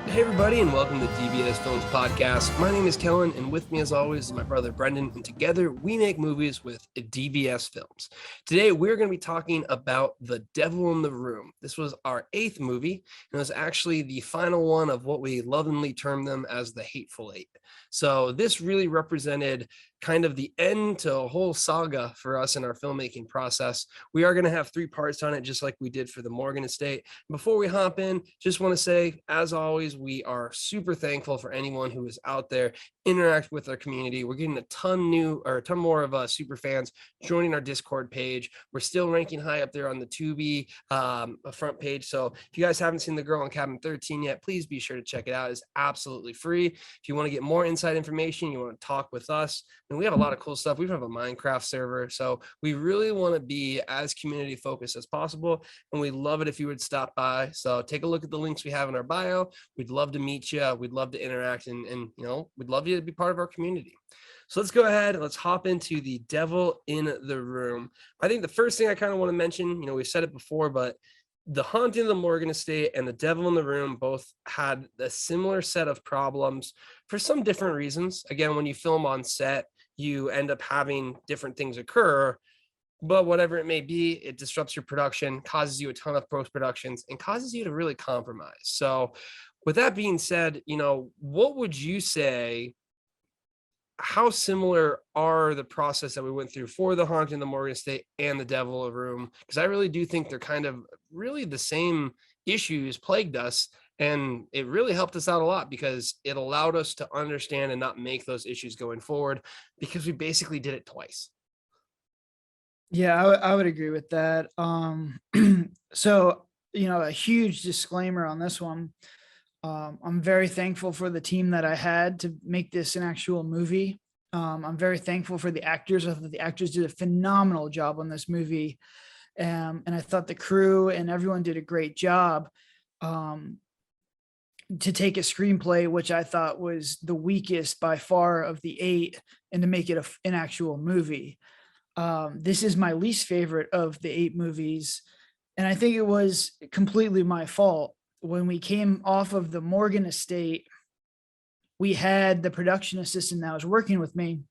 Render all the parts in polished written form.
Hey everybody, and welcome to DBS Films Podcast. My name is Kellen, and with me as always is my brother Brendan, and together we make movies with DBS Films. Today we're going to be talking about The Devil in the Room. This was our 8th movie, and it was actually the final one of what we lovingly term them as the Hateful Eight. So this really represented kind of the end to a whole saga for us in our filmmaking process. We are going to have 3 parts on it, just like we did for the Morgan Estate. Before we hop in, just want to say, as always, we are super thankful for anyone who is out there interacting with our community. We're getting a ton more of super fans joining our Discord page. We're still ranking high up there on the Tubi front page. So if you guys haven't seen The Girl in Cabin 13 yet, please be sure to check it out. It's absolutely free. If you want to get more inside information, you want to talk with us, and we have a lot of cool stuff. We have a Minecraft server. So we really want to be as community focused as possible. And we'd love it if you would stop by. So take a look at the links we have in our bio. We'd love to meet you. We'd love to interact and we'd love you to be part of our community. So let's go ahead. Let's hop into The Devil in the Room. I think the first thing I kind of want to mention, we've said it before, but The Haunting of the Morgan Estate and The Devil in the Room both had a similar set of problems for some different reasons. Again, when you film on set, you end up having different things occur, but whatever it may be, it disrupts your production, causes you a ton of post-productions, and causes you to really compromise. So with that being said, what would you say, how similar are the process that we went through for The Haunting of the Morgan Estate and The Devil in the Room? Because I really do think they're kind of really the same issues plagued us. And it really helped us out a lot because it allowed us to understand and not make those issues going forward, because we basically did it twice. Yeah, I would agree with that. So, a huge disclaimer on this one. I'm very thankful for the team that I had to make this an actual movie. I'm very thankful for the actors. I thought the actors did a phenomenal job on this movie. And I thought the crew and everyone did a great job. To take a screenplay, which I thought was the weakest by far of the 8, and to make it an actual movie. This is my least favorite of the 8 movies. And I think it was completely my fault. When we came off of the Morgan Estate, we had the production assistant that was working with me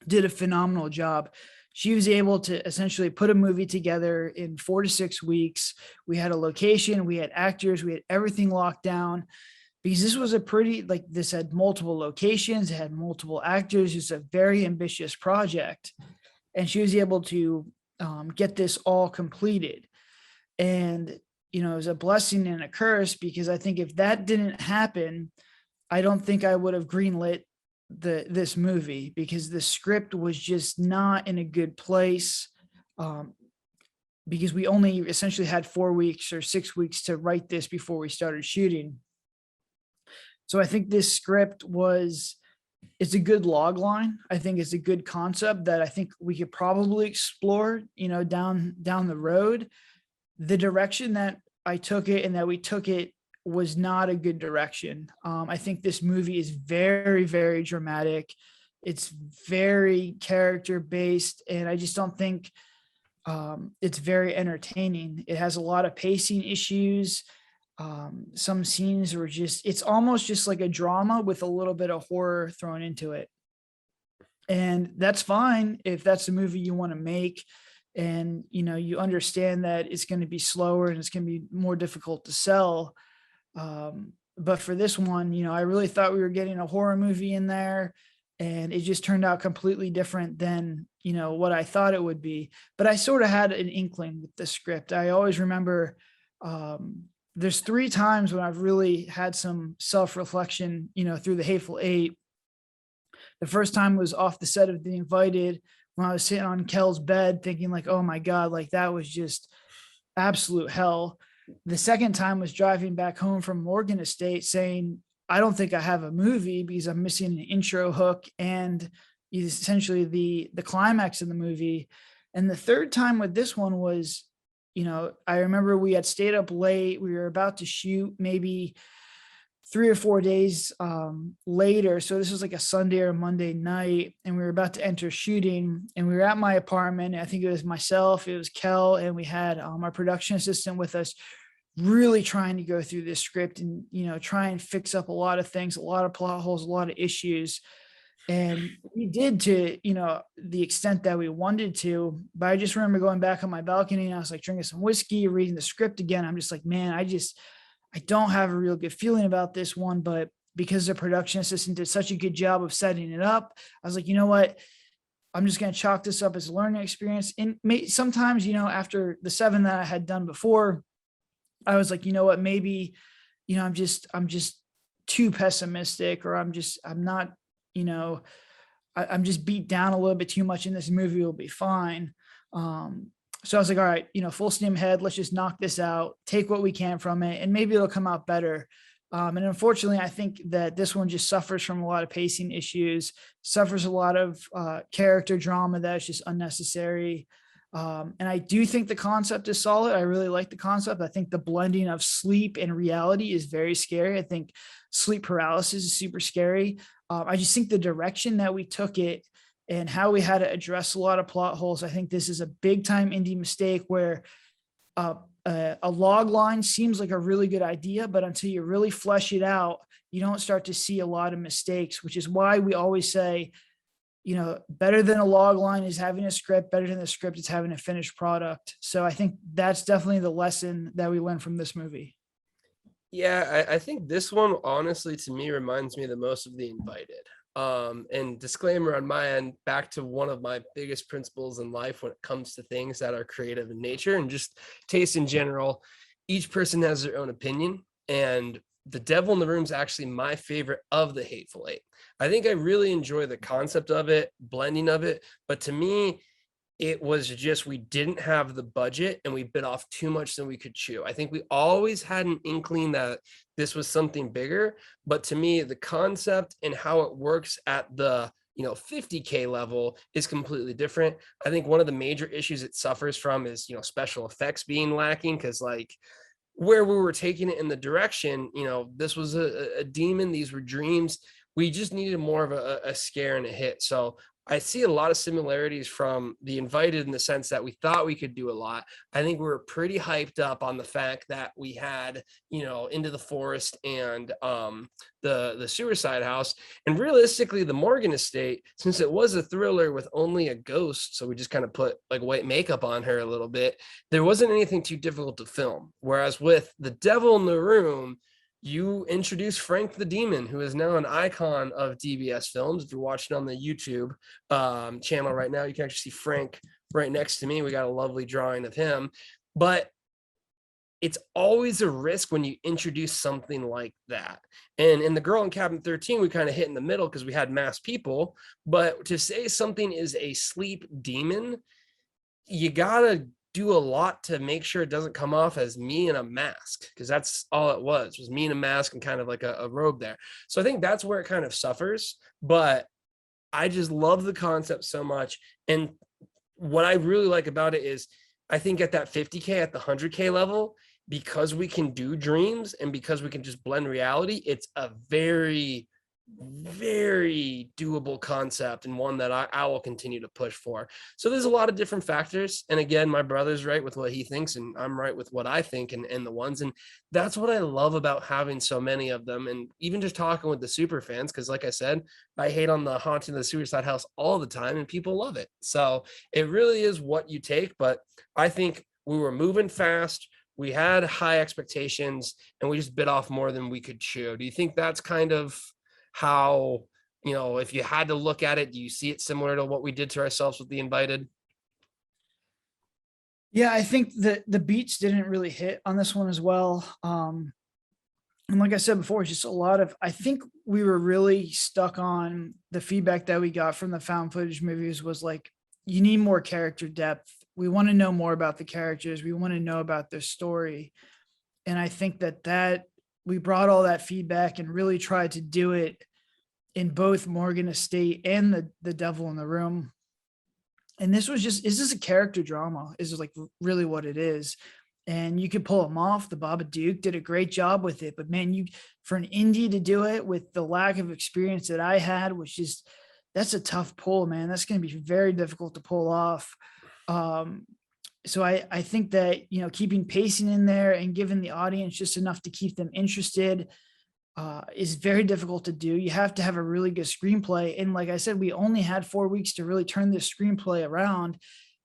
did a phenomenal job. She was able to essentially put a movie together in 4 to 6 weeks. We had a location, we had actors, we had everything locked down, because this was this had multiple locations, it had multiple actors. It's a very ambitious project. And she was able to get this all completed. And, it was a blessing and a curse, because I think if that didn't happen, I don't think I would have greenlit this movie, because the script was just not in a good place, because we only essentially had 4 weeks or 6 weeks to write this before we started shooting. So I think this script it's a good log line. I think it's a good concept that I think we could probably explore, down the road. The direction that I took it and that we took it was not a good direction. I think this movie is very, very dramatic. It's very character based, and I just don't think it's very entertaining. It has a lot of pacing issues. Some scenes were it's almost just like a drama with a little bit of horror thrown into it. And that's fine if that's the movie you want to make, and you understand that it's going to be slower and it's going to be more difficult to sell. But for this one, I really thought we were getting a horror movie in there, and it just turned out completely different than what I thought it would be. But I sort of had an inkling with the script. I always remember there's 3 times when I've really had some self-reflection, through the Hateful Eight. The first time was off the set of The Invited, when I was sitting on Kel's bed thinking like, oh my God, like that was just absolute hell. The second time was driving back home from Morgan Estate saying, I don't think I have a movie, because I'm missing an intro hook and essentially the climax of the movie. And the third time with this one was, I remember we had stayed up late. We were about to shoot maybe 3 or 4 days later. So this was like a Sunday or Monday night, and we were about to enter shooting, and we were at my apartment. I think it was myself, it was Kel, and we had our production assistant with us. really trying to go through this script and, try and fix up a lot of things, a lot of plot holes, a lot of issues. And we did to, the extent that we wanted to. But I just remember going back on my balcony and I was like drinking some whiskey, reading the script again. I'm just like, man, I don't have a real good feeling about this one. But because the production assistant did such a good job of setting it up, I was like, you know what? I'm just going to chalk this up as a learning experience. And sometimes, after the 7 that I had done before, I was like, you know what, maybe, I'm just too pessimistic, or I'm not, I'm just beat down a little bit too much, and this movie will be fine. So I was like, all right, full steam ahead. Let's just knock this out, take what we can from it, and maybe it'll come out better. And unfortunately, I think that this one just suffers from a lot of pacing issues, suffers a lot of character drama that's just unnecessary. And I do think the concept is solid. I really like the concept. I think the blending of sleep and reality is very scary. I think sleep paralysis is super scary. I just think the direction that we took it and how we had to address a lot of plot holes, I think this is a big time indie mistake where a log line seems like a really good idea, but until you really flesh it out, you don't start to see a lot of mistakes, which is why we always say, better than a log line is having a script, better than the script is having a finished product. So I think that's definitely the lesson that we learned from this movie. Yeah, I think this one, honestly, to me, reminds me the most of The Invited. And disclaimer on my end, back to one of my biggest principles in life when it comes to things that are creative in nature and just taste in general. Each person has their own opinion, and The Devil in the Room is actually my favorite of the Hateful Eight. I think I really enjoy the concept of it, blending of it, but to me, it was just we didn't have the budget and we bit off too much than we could chew. I think we always had an inkling that this was something bigger, but to me, the concept and how it works at the 50K level is completely different. I think one of the major issues it suffers from is special effects being lacking, because like where we were taking it in the direction, this was a demon, these were dreams. We just needed more of a scare and a hit. So I see a lot of similarities from The Invited in the sense that we thought we could do a lot. I think we were pretty hyped up on the fact that we had, Into the Forest and the Suicide House. And realistically, the Morgan Estate, since it was a thriller with only a ghost, so we just kind of put like white makeup on her a little bit, there wasn't anything too difficult to film. Whereas with The Devil in the Room, you introduce Frank the Demon, who is now an icon of DBS films. If you're watching on the YouTube channel right now, you can actually see Frank right next to me. We got a lovely drawing of him. But it's always a risk when you introduce something like that. And in The Girl in Cabin 13, we kind of hit in the middle because we had masked people. But to say something is a sleep demon, you gotta do a lot to make sure it doesn't come off as me in a mask, because that's all it was me in a mask and kind of like a robe there. So I think that's where it kind of suffers, but I just love the concept so much. And what I really like about it is I think at that 50K, at the 100K level, because we can do dreams and because we can just blend reality, it's a very doable concept, and one that I will continue to push for. So there's a lot of different factors, and again, my brother's right with what he thinks and I'm right with what I think, and the ones, and that's what I love about having so many of them. And even just talking with the super fans, because like I said, I hate on the Haunting of the Suicide House all the time and people love it. So it really is what you take. But I think we were moving fast, we had high expectations, and we just bit off more than we could chew. Do you think that's kind of how, if you had to look at it, do you see it similar to what we did to ourselves with The Invited? Yeah, I think that the beats didn't really hit on this one as well. And like I said before, it's just a lot of, I think we were really stuck on the feedback that we got from the found footage movies was like, you need more character depth. We want to know more about the characters. We want to know about their story. And I think that we brought all that feedback and really tried to do it in both Morgan Estate and the Devil in the Room. And this is a character drama, is like really what it is. And you could pull them off. The Babadook did a great job with it, but man, for an indie to do it with the lack of experience that I had, that's a tough pull, man. That's going to be very difficult to pull off. So I think that, keeping pacing in there and giving the audience just enough to keep them interested is very difficult to do. You have to have a really good screenplay. And like I said, we only had 4 weeks to really turn this screenplay around.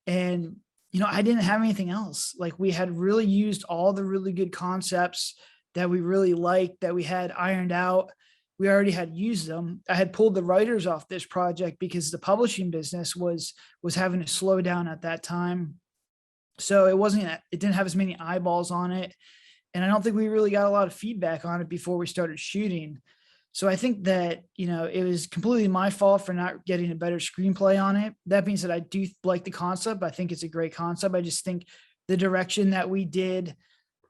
And, I didn't have anything else. Like, we had really used all the really good concepts that we really liked, that we had ironed out. We already had used them. I had pulled the writers off this project because the publishing business was having to slow down at that time. So it didn't have as many eyeballs on it. And I don't think we really got a lot of feedback on it before we started shooting. So I think that, it was completely my fault for not getting a better screenplay on it. That being said, I do like the concept. I think it's a great concept. I just think the direction that we did,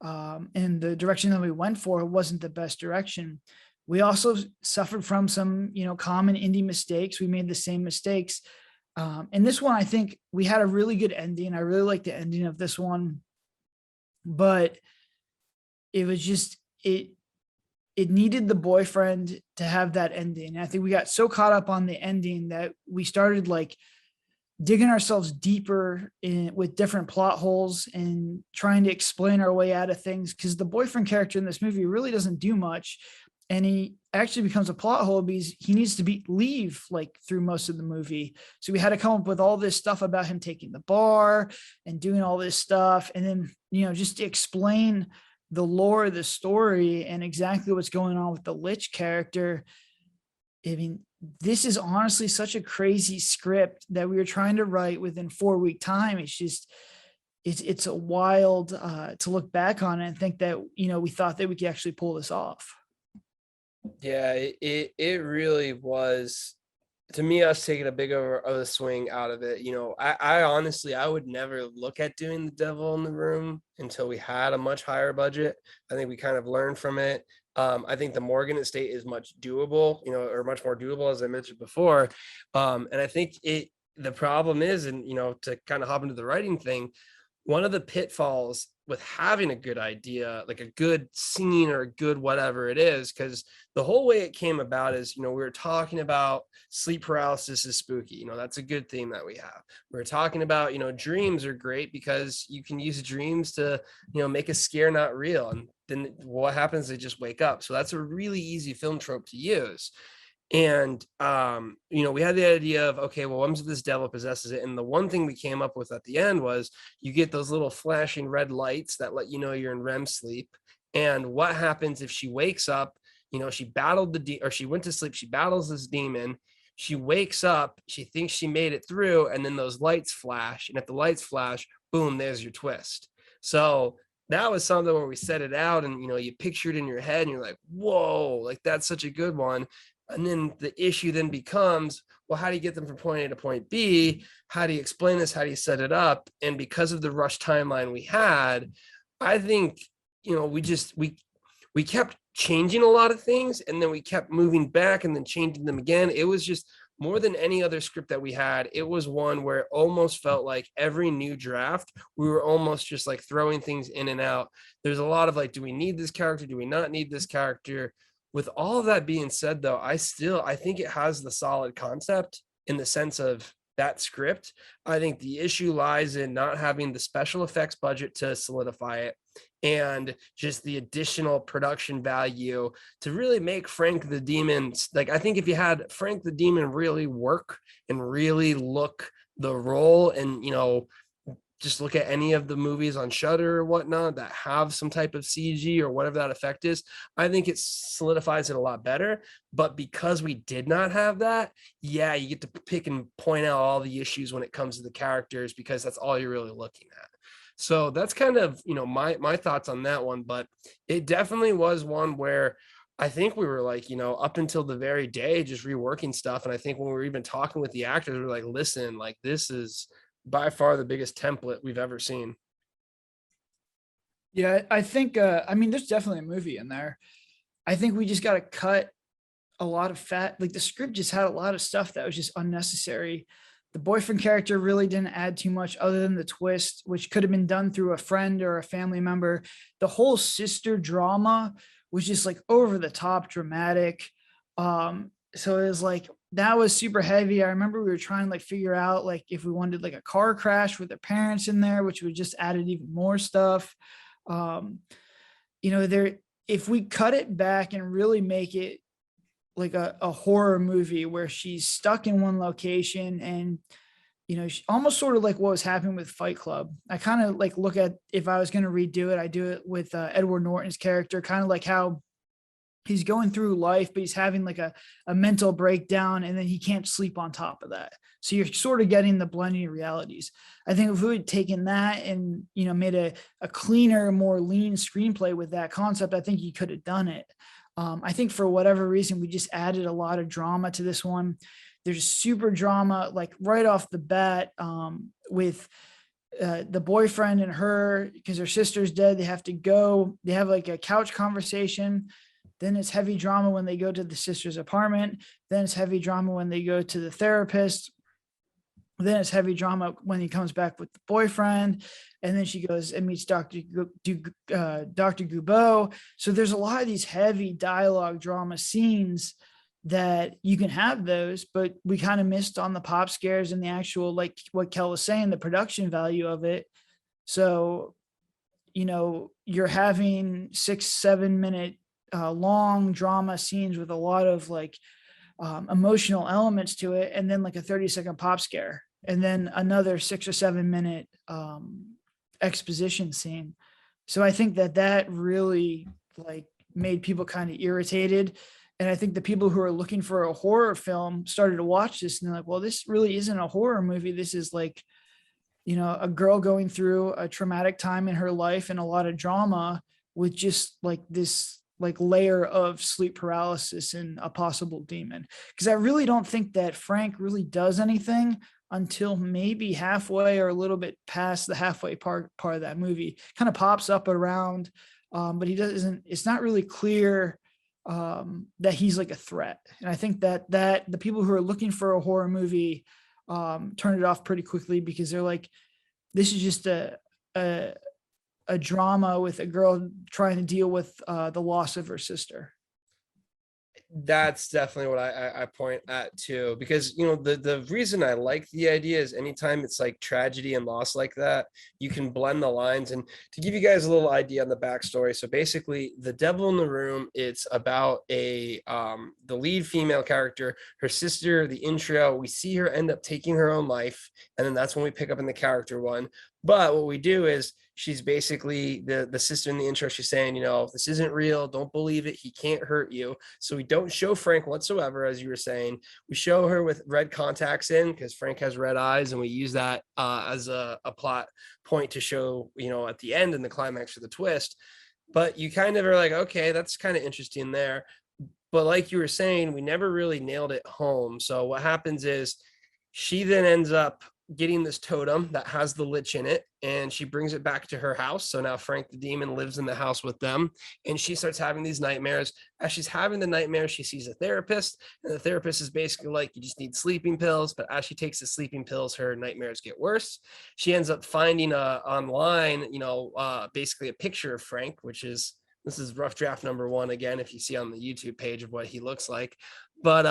and the direction that we went for wasn't the best direction. We also suffered from some, common indie mistakes. We made the same mistakes. And this one, I think we had a really good ending. I really like the ending of this one, but it was just, it needed the boyfriend to have that ending. And I think we got so caught up on the ending that we started like digging ourselves deeper in with different plot holes and trying to explain our way out of things. Cause the boyfriend character in this movie really doesn't do much. And he actually becomes a plot hole because he needs to leave like through most of the movie. So we had to come up with all this stuff about him taking the bar and doing all this stuff. And then, just to explain the lore of the story and exactly what's going on with the Lich character. I mean, this is honestly such a crazy script that we were trying to write within 4 week time. It's just, it's a wild to look back on it and think that, we thought that we could actually pull this off. Yeah, it really was, to me, us taking a big of a swing out of it. I honestly, I would never look at doing The Devil in the Room until we had a much higher budget. I think we kind of learned from it. I think the Morgan estate is much doable, or much more doable, as I mentioned before. And I think the problem is, and, to kind of hop into the writing thing, one of the pitfalls with having a good idea, like a good scene or a good whatever it is, because the whole way it came about is, we were talking about sleep paralysis is spooky. That's a good theme that we have. We're talking about, dreams are great because you can use dreams to, make a scare not real. And then what happens? They just wake up. So that's a really easy film trope to use. And we had the idea of, okay, well, what if this devil possesses it? And the one thing we came up with at the end was you get those little flashing red lights that let you know you're in REM sleep. And what happens if she wakes up? She battled or she went to sleep, she battles this demon, she wakes up, she thinks she made it through, and then those lights flash. And if the lights flash, boom, there's your twist. So that was something where we set it out and, you picture it in your head and you're like, whoa, like that's such a good one. And then the issue then becomes, well, how do you get them from point A to point B? How do you explain this? How do you set it up? And because of the rush timeline we had, I think, we kept changing a lot of things and then we kept moving back and then changing them again. It was just more than any other script that we had. It was one where it almost felt like every new draft, we were almost just like throwing things in and out. There's a lot of like, do we need this character? Do we not need this character? With all of that being said, though, I think it has the solid concept in the sense of that script. I think the issue lies in not having the special effects budget to solidify it and just the additional production value to really make Frank the Demon. Like, I think if you had Frank the Demon really work and really look the role and, just look at any of the movies on Shudder or whatnot that have some type of CG or whatever that effect is, I think it solidifies it a lot better. But because we did not have that, yeah, you get to pick and point out all the issues when it comes to the characters because that's all you're really looking at. So that's kind of, my thoughts on that one. But it definitely was one where I think we were like, up until the very day, just reworking stuff. And I think when we were even talking with the actors, we were like, listen, like this is by far the biggest template we've ever seen. Yeah, I think, there's definitely a movie in there. I think we just got to cut a lot of fat. Like the script just had a lot of stuff that was just unnecessary. The boyfriend character really didn't add too much other than the twist, which could have been done through a friend or a family member. The whole sister drama was just like over the top dramatic. So it was like, that was super heavy. I remember we were trying to like figure out like if we wanted like a car crash with their parents in there, which would just added even more stuff. Um, there, if we cut it back and really make it like a horror movie where she's stuck in one location and almost sort of like what was happening with Fight Club. I kind of like look at, if I was going to redo it, I do it with Edward Norton's character, kind of like how he's going through life, but he's having like a mental breakdown and then he can't sleep on top of that. So you're sort of getting the blending of realities. I think if we had taken that and, made a cleaner, more lean screenplay with that concept, I think you could have done it. I think for whatever reason, we just added a lot of drama to this one. There's super drama, like right off the bat, with the boyfriend and her, because her sister's dead. They have to go, they have like a couch conversation. Then it's heavy drama when they go to the sister's apartment. Then it's heavy drama when they go to the therapist. Then it's heavy drama when he comes back with the boyfriend. And then she goes and meets Dr. Goubeau. So there's a lot of these heavy dialogue drama scenes that you can have those, but we kind of missed on the pop scares and the actual, like what Kel was saying, the production value of it. So, you're having 6-7 minute long drama scenes with a lot of like emotional elements to it, and then like a 30-second pop scare, and then another 6 or 7 minute exposition scene. So I think that really like made people kind of irritated. And I think the people who are looking for a horror film started to watch this and they're like, well, this really isn't a horror movie. This is like, a girl going through a traumatic time in her life and a lot of drama with just like this like layer of sleep paralysis and a possible demon. Because I really don't think that Frank really does anything until maybe halfway or a little bit past the halfway part of that movie. Kind of pops up around, but he doesn't, it's not really clear that he's like a threat. And I think that the people who are looking for a horror movie turn it off pretty quickly, because they're like, this is just a drama with a girl trying to deal with the loss of her sister. That's definitely what I point at too, because the reason I like the idea is anytime it's like tragedy and loss like that, you can blend the lines. And to give you guys a little idea on the backstory, so basically The Devil in the Room, it's about the lead female character, her sister. The intro, we see her end up taking her own life, and then that's when we pick up in the character one. But what we do is she's basically the sister in the intro. She's saying, this isn't real. Don't believe it. He can't hurt you. So we don't show Frank whatsoever, as you were saying. We show her with red contacts in because Frank has red eyes, and we use that as a plot point to show, at the end in the climax of the twist. But you kind of are like, okay, that's kind of interesting there. But like you were saying, we never really nailed it home. So what happens is she then ends up getting this totem that has the lich in it, and she brings it back to her house. So now Frank the demon lives in the house with them, and she starts having these nightmares. As she's having the nightmares, she sees a therapist, and the therapist is basically like, you just need sleeping pills. But as she takes the sleeping pills, her nightmares get worse. She ends up finding online, basically a picture of Frank, this is rough draft number 1 again, if you see on the YouTube page of what he looks like. But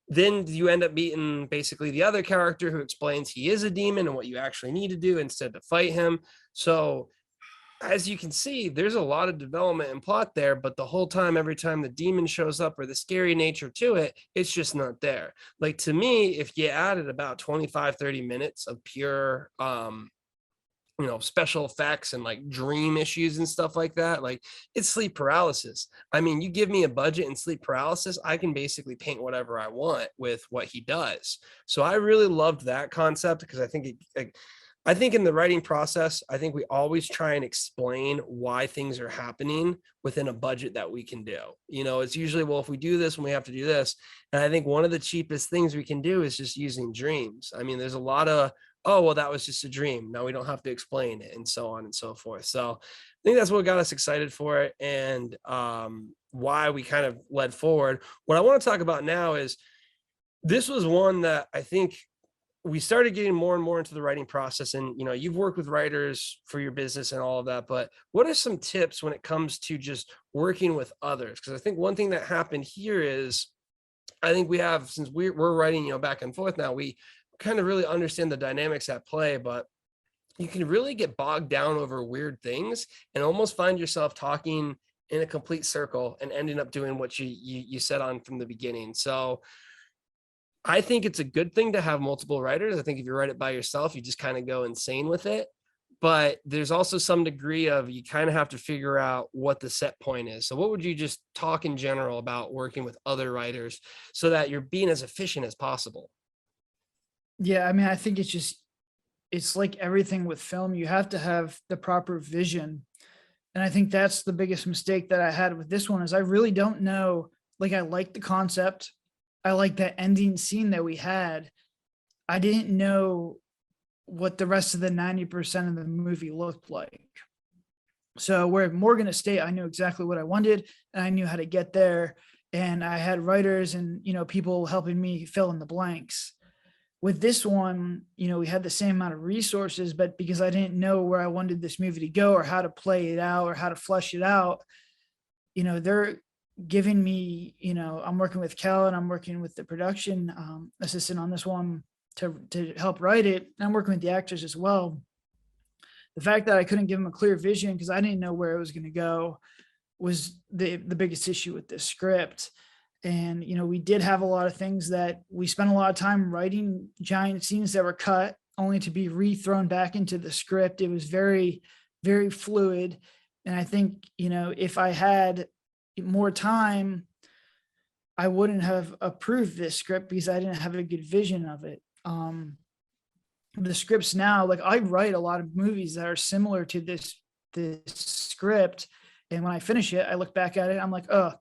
then you end up meeting basically the other character who explains he is a demon and what you actually need to do instead to fight him. So as you can see, there's a lot of development and plot there, but the whole time, every time the demon shows up or the scary nature to it, it's just not there. Like, to me, if you added about 25-30 minutes of pure special effects and like dream issues and stuff like that, like, it's sleep paralysis. I mean, you give me a budget and sleep paralysis, I can basically paint whatever I want with what he does. So I really loved that concept, because I think in the writing process, I think we always try and explain why things are happening within a budget that we can do. It's usually, well, if we do this, and we have to do this. And I think one of the cheapest things we can do is just using dreams. I mean, there's a lot of, oh, well, that was just a dream. Now we don't have to explain it, and so on and so forth. So I think that's what got us excited for it, and why we kind of led forward. What I want to talk about now is, this was one that I think we started getting more and more into the writing process. And, you've worked with writers for your business and all of that, but what are some tips when it comes to just working with others? Because I think one thing that happened here is I think we have, since we're writing, back and forth now, we kind of really understand the dynamics at play, but you can really get bogged down over weird things and almost find yourself talking in a complete circle and ending up doing what you set on from the beginning. So I think it's a good thing to have multiple writers. I think if you write it by yourself, you just kind of go insane with it. But there's also some degree of, you kind of have to figure out what the set point is. So what would you just talk in general about working with other writers so that you're being as efficient as possible? Yeah, I mean, I think it's like everything with film. You have to have the proper vision. And I think that's the biggest mistake that I had with this one is I really don't know. Like, I like the concept. I like that ending scene that we had. I didn't know what the rest of the 90% of the movie looked like. So where Morgan Estate, I knew exactly what I wanted and I knew how to get there. And I had writers and, people helping me fill in the blanks. With this one, we had the same amount of resources, but because I didn't know where I wanted this movie to go or how to play it out or how to flesh it out, they're giving me, I'm working with Kel and I'm working with the production assistant on this one to help write it. And I'm working with the actors as well. The fact that I couldn't give them a clear vision because I didn't know where it was going to go was the biggest issue with this script. And, we did have a lot of things that we spent a lot of time writing giant scenes that were cut only to be re-thrown back into the script. It was very, very fluid. And I think, if I had more time, I wouldn't have approved this script because I didn't have a good vision of it. The scripts now, like I write a lot of movies that are similar to this script. And when I finish it, I look back at it, I'm like, oh,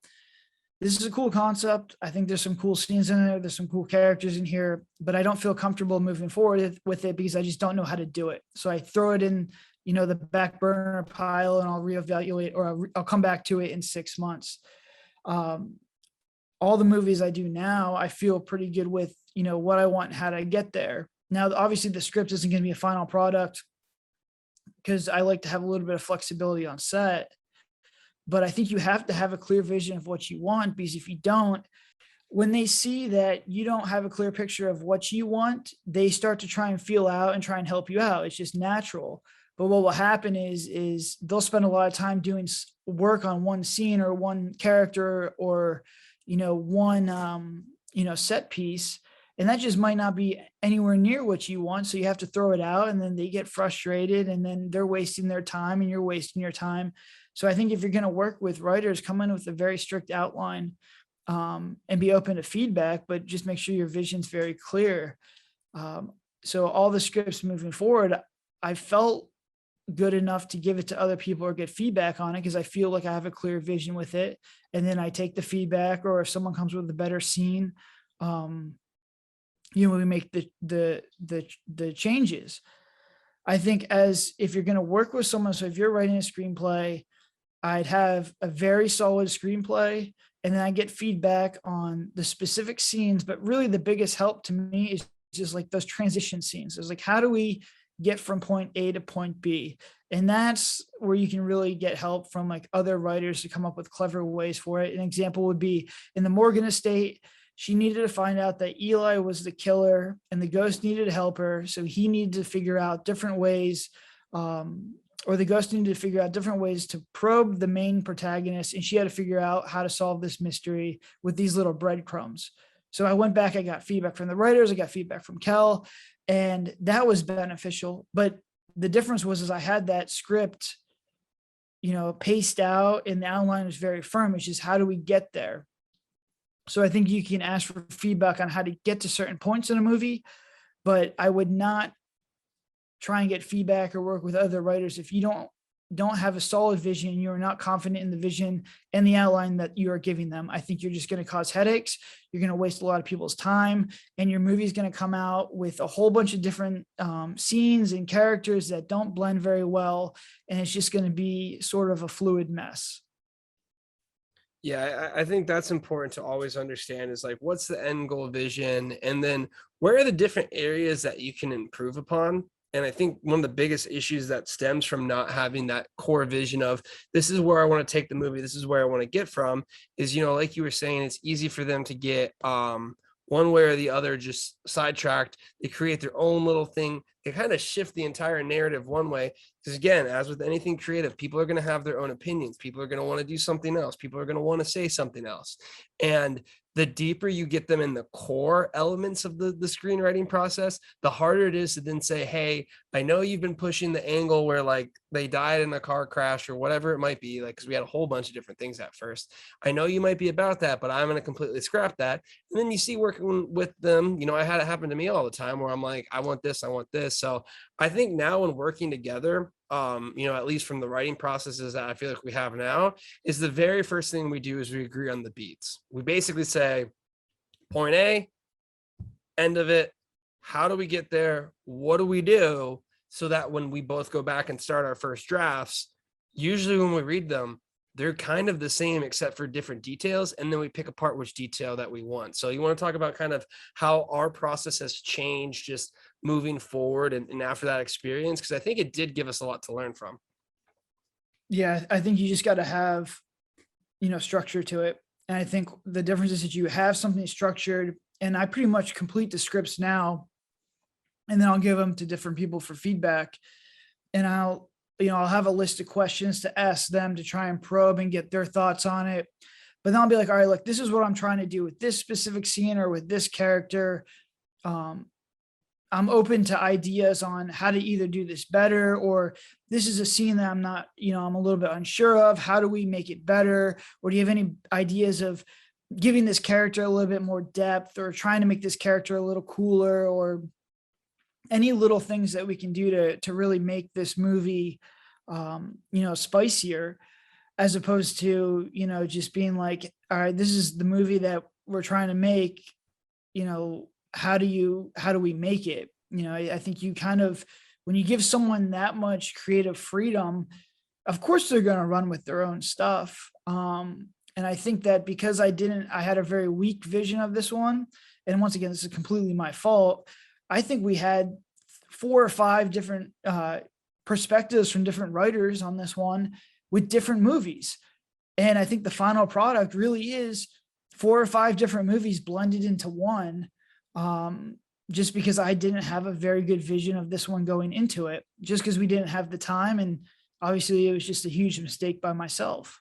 this is a cool concept. I think there's some cool scenes in there. There's some cool characters in here, but I don't feel comfortable moving forward with it because I just don't know how to do it. So I throw it in, the back burner pile and I'll reevaluate or I'll come back to it in 6 months. All the movies I do now, I feel pretty good with, what I want and how to get there. Now, obviously the script isn't going to be a final product because I like to have a little bit of flexibility on set. But I think you have to have a clear vision of what you want, because if you don't, when they see that you don't have a clear picture of what you want, they start to try and feel out and try and help you out. It's just natural. But what will happen is they'll spend a lot of time doing work on one scene or one character or, one, set piece. And that just might not be anywhere near what you want. So you have to throw it out and then they get frustrated and then they're wasting their time and you're wasting your time. So I think if you're going to work with writers, come in with a very strict outline and be open to feedback, but just make sure your vision's very clear. So all the scripts moving forward, I felt good enough to give it to other people or get feedback on it because I feel like I have a clear vision with it. And then I take the feedback, or if someone comes with a better scene, we make the changes. I think if you're going to work with someone, so if you're writing a screenplay, I'd have a very solid screenplay and then I get feedback on the specific scenes. But really the biggest help to me is just like those transition scenes. It's like, how do we get from point A to point B? And that's where you can really get help from like other writers to come up with clever ways for it. An example would be in the Morgan Estate, she needed to find out that Eli was the killer and the ghost needed to help her. So he needed to figure out different ways, or the ghost needed to figure out different ways to probe the main protagonist. And she had to figure out how to solve this mystery with these little breadcrumbs. So I went back, I got feedback from the writers, I got feedback from Kel, and that was beneficial. But the difference was I had that script, paced out and the outline was very firm. It's just, how do we get there? So I think you can ask for feedback on how to get to certain points in a movie, but I would not try and get feedback or work with other writers if you don't have a solid vision, you're not confident in the vision and the outline that you are giving them. I think you're just going to cause headaches. You're going to waste a lot of people's time, and your movie is going to come out with a whole bunch of different scenes and characters that don't blend very well. And it's just going to be sort of a fluid mess. Yeah, I think that's important to always understand is like, what's the end goal vision? And then where are the different areas that you can improve upon? And I think one of the biggest issues that stems from not having that core vision of this is where I want to take the movie, this is where I want to get from, is, like you were saying, it's easy for them to get one way or the other just sidetracked. They create their own little thing. They kind of shift the entire narrative one way. Because again, as with anything creative, people are going to have their own opinions. People are going to want to do something else. People are going to want to say something else. And the deeper you get them in the core elements of the screenwriting process, the harder it is to then say, hey, I know you've been pushing the angle where like they died in a car crash or whatever it might be, like, because we had a whole bunch of different things at first. I know you might be about that, but I'm going to completely scrap that. And then you see working with them, I had it happen to me all the time where I'm like, I want this, I want this. So I think now when working together, at least from the writing processes that I feel like we have now, is the very first thing we do is we agree on the beats. We basically say point A, end of it. How do we get there? What do we do? So that when we both go back and start our first drafts, usually when we read them, they're kind of the same except for different details. And then we pick apart which detail that we want. So you want to talk about kind of how our process has changed just moving forward and after that experience? Because I think it did give us a lot to learn from. Yeah, I think you just got to have, structure to it. And I think the difference is that you have something structured, and I pretty much complete the scripts now, and then I'll give them to different people for feedback. And I'll have a list of questions to ask them to try and probe and get their thoughts on it. But then I'll be like, all right, look, this is what I'm trying to do with this specific scene or with this character. I'm open to ideas on how to either do this better, or this is a scene that I'm not, I'm a little bit unsure of. How do we make it better? Or do you have any ideas of giving this character a little bit more depth, or trying to make this character a little cooler, or any little things that we can do to really make this movie, spicier, as opposed to, just being like, all right, this is the movie that we're trying to make, how do we make it? I think you kind of, when you give someone that much creative freedom, of course they're going to run with their own stuff. And I think that because I had a very weak vision of this one. And once again, this is completely my fault. I think we had 4 or 5 different perspectives from different writers on this one with different movies. And I think the final product really is 4 or 5 different movies blended into one. Just because I didn't have a very good vision of this one going into it, just because we didn't have the time. And obviously it was just a huge mistake by myself.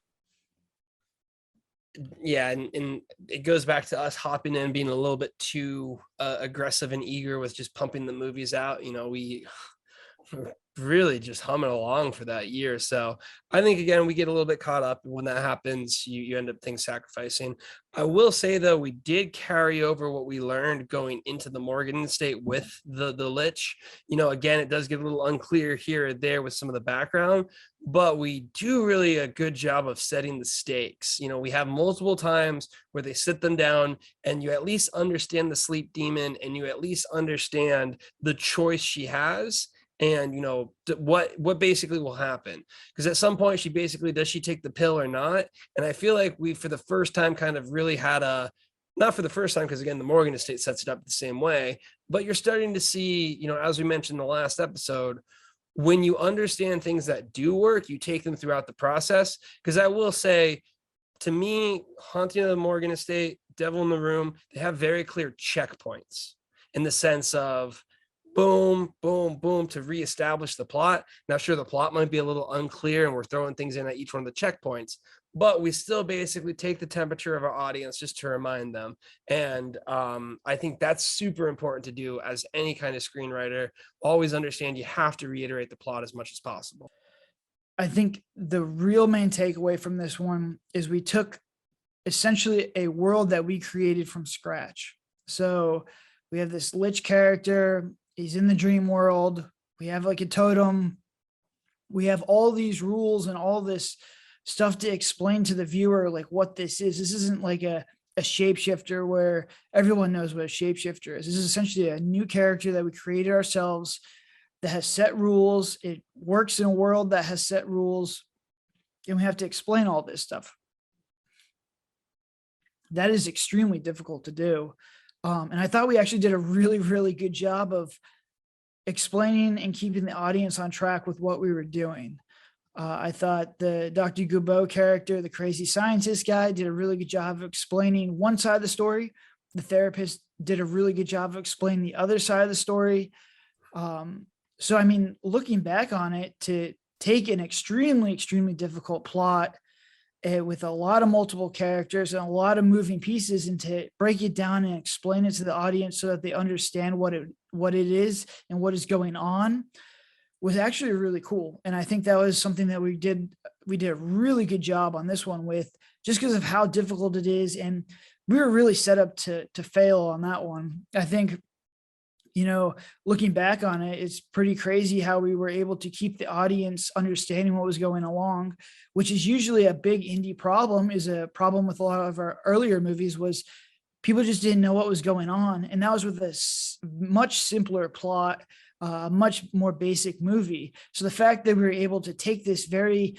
Yeah, and it goes back to us hopping in, being a little bit too aggressive and eager with just pumping the movies out. We really just humming along for that year. So I think, again, we get a little bit caught up. When that happens, you end up things sacrificing. I will say, though, we did carry over what we learned going into the Morgan estate with the Lich. Again, it does get a little unclear here or there with some of the background, but we do really a good job of setting the stakes. We have multiple times where they sit them down and you at least understand the sleep demon, and you at least understand the choice she has. And what basically will happen, because at some point does she take the pill or not? And I feel like we, for the first time, kind of really had not for the first time, because again, the Morgan estate sets it up the same way, but you're starting to see, as we mentioned in the last episode, when you understand things that do work, you take them throughout the process. Because I will say, to me, Haunting of the Morgan Estate, Devil in the Room, they have very clear checkpoints in the sense of boom, boom, boom, to reestablish the plot. Now, sure, the plot might be a little unclear and we're throwing things in at each one of the checkpoints, but we still basically take the temperature of our audience just to remind them. And I think that's super important to do as any kind of screenwriter. Always understand you have to reiterate the plot as much as possible. I think the real main takeaway from this one is we took essentially a world that we created from scratch. So we have this Lich character. He's in the dream world. We have like a totem. We have all these rules and all this stuff to explain to the viewer, like what this is. This isn't like a shapeshifter where everyone knows what a shapeshifter is. This is essentially a new character that we created ourselves that has set rules. It works in a world that has set rules, and we have to explain all this stuff. That is extremely difficult to do. And I thought we actually did a really, really good job of explaining and keeping the audience on track with what we were doing. I thought the Dr. Goubeau character, the crazy scientist guy, did a really good job of explaining one side of the story. The therapist did a really good job of explaining the other side of the story. So, I mean, looking back on it, to take an extremely, extremely difficult plot with a lot of multiple characters and a lot of moving pieces, and to break it down and explain it to the audience so that they understand what it is and what is going on, was actually really cool. And I think that was something that we did a really good job on this one with, just because of how difficult it is. And we were really set up to fail on that one. I think, looking back on it, it's pretty crazy how we were able to keep the audience understanding what was going along, which is usually a big indie problem. Is a problem with a lot of our earlier movies, was people just didn't know what was going on. And that was with a much simpler plot, much more basic movie. So the fact that we were able to take this very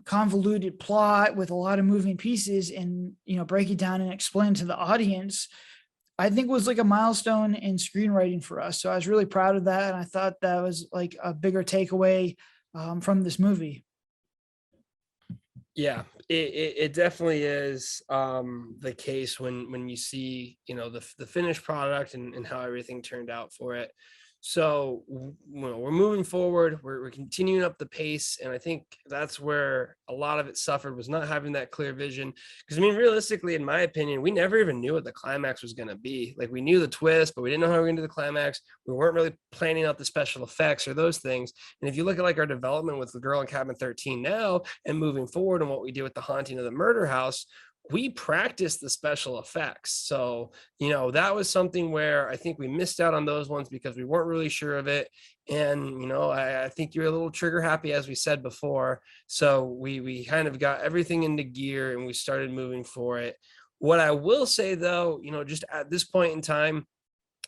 convoluted plot with a lot of moving pieces and, break it down and explain to the audience, I think was like a milestone in screenwriting for us. So I was really proud of that. And I thought that was like a bigger takeaway from this movie. Yeah, it definitely is the case when you see, the finished product and how everything turned out for it. So we're moving forward, we're continuing up the pace, and I think that's where a lot of it suffered, was not having that clear vision. Because I mean, realistically, in my opinion, we never even knew what the climax was going to be. Like, we knew the twist, but we didn't know how we were going to do the climax. We weren't really planning out the special effects or those things. And if you look at like our development with The Girl in Cabin 13 now, and moving forward, and what we do with The Haunting of the Murder House, we practiced the special effects. So, that was something where I think we missed out on those ones because we weren't really sure of it. And, I think you're a little trigger happy, as we said before. So we kind of got everything into gear and we started moving for it. What I will say though, just at this point in time,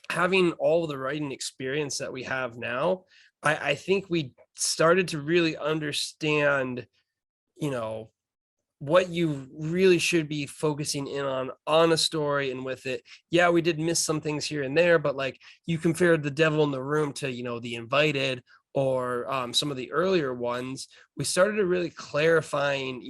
having all the writing experience that we have now, I think we started to really understand, what you really should be focusing in on a story and with it. Yeah, we did miss some things here and there, but like, you compared The Devil in the Room to, The Invited, or some of the earlier ones, we started to really clarifying,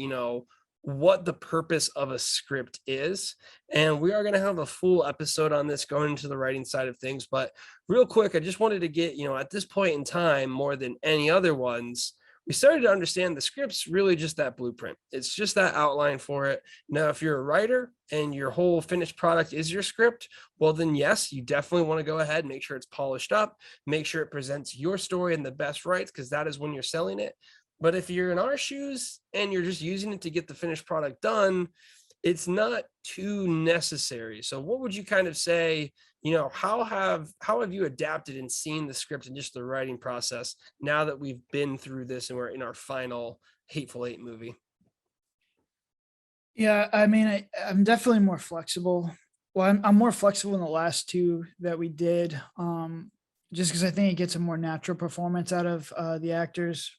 what the purpose of a script is. And we are going to have a full episode on this going into the writing side of things. But real quick, I just wanted to get, at this point in time, more than any other ones, we started to understand the script's really just that blueprint. It's just that outline for it. Now, if you're a writer and your whole finished product is your script, well, then yes, you definitely want to go ahead and make sure it's polished up, make sure it presents your story in the best rights, because that is when you're selling it. But if you're in our shoes and you're just using it to get the finished product done, it's not too necessary. So what would you kind of say, how have you adapted and seen the script and just the writing process now that we've been through this and we're in our final Hateful Eight movie? Yeah, I mean, I'm definitely more flexible. Well, I'm more flexible in the last two that we did, just because I think it gets a more natural performance out of the actors.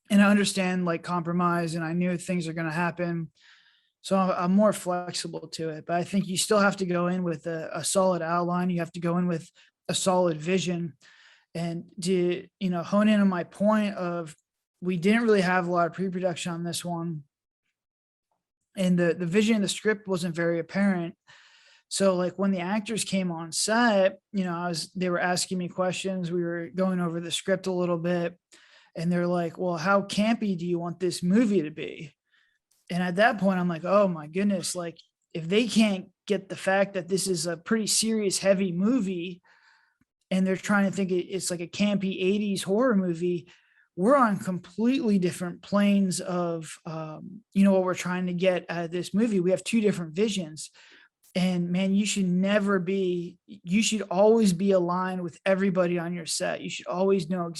And I understand like compromise, and I knew things are going to happen. So I'm more flexible to it. But I think you still have to go in with a solid outline. You have to go in with a solid vision. And to, hone in on my point of, we didn't really have a lot of pre-production on this one. And the vision of the script wasn't very apparent. So like when the actors came on set, they were asking me questions. We were going over the script a little bit. And they're like, well, how campy do you want this movie to be? And at that point, I'm like, oh my goodness, like if they can't get the fact that this is a pretty serious, heavy movie, and they're trying to think it's like a campy 80s horror movie, we're on completely different planes of, what we're trying to get out of this movie. We have two different visions. And man, you should always be aligned with everybody on your set. You should always know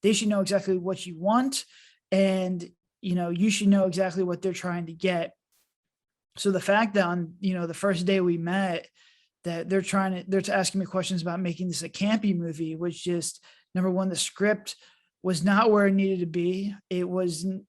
they should know exactly what you want. And you should know exactly what they're trying to get. So the fact that on, the first day we met, that they're asking me questions about making this a campy movie, was just, number one, the script was not where it needed to be. It wasn't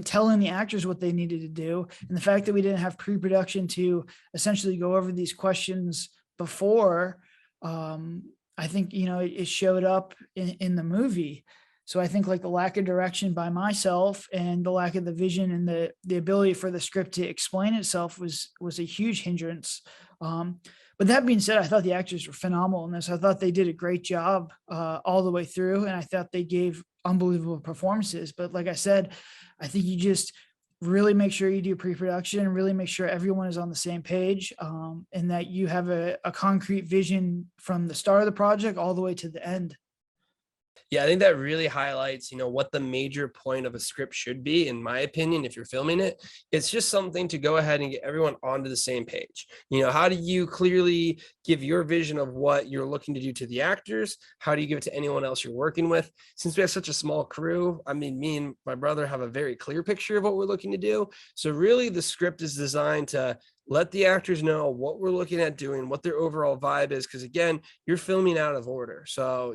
telling the actors what they needed to do. And the fact that we didn't have pre-production to essentially go over these questions before, I think, it showed up in the movie. So I think like the lack of direction by myself and the lack of the vision and the ability for the script to explain itself was a huge hindrance. Um, but that being said, I thought the actors were phenomenal in this. I thought they did a great job all the way through, and I thought they gave unbelievable performances. But like I said, I think you just really make sure you do pre-production and really make sure everyone is on the same page, and that you have a concrete vision from the start of the project all the way to the end. Yeah, I think that really highlights, what the major point of a script should be, in my opinion, if you're filming it. It's just something to go ahead and get everyone onto the same page. How do you clearly give your vision of what you're looking to do to the actors? How do you give it to anyone else you're working with? Since we have such a small crew, I mean, me and my brother have a very clear picture of what we're looking to do. So really the script is designed to let the actors know what we're looking at doing, what their overall vibe is. Because again, you're filming out of order. So,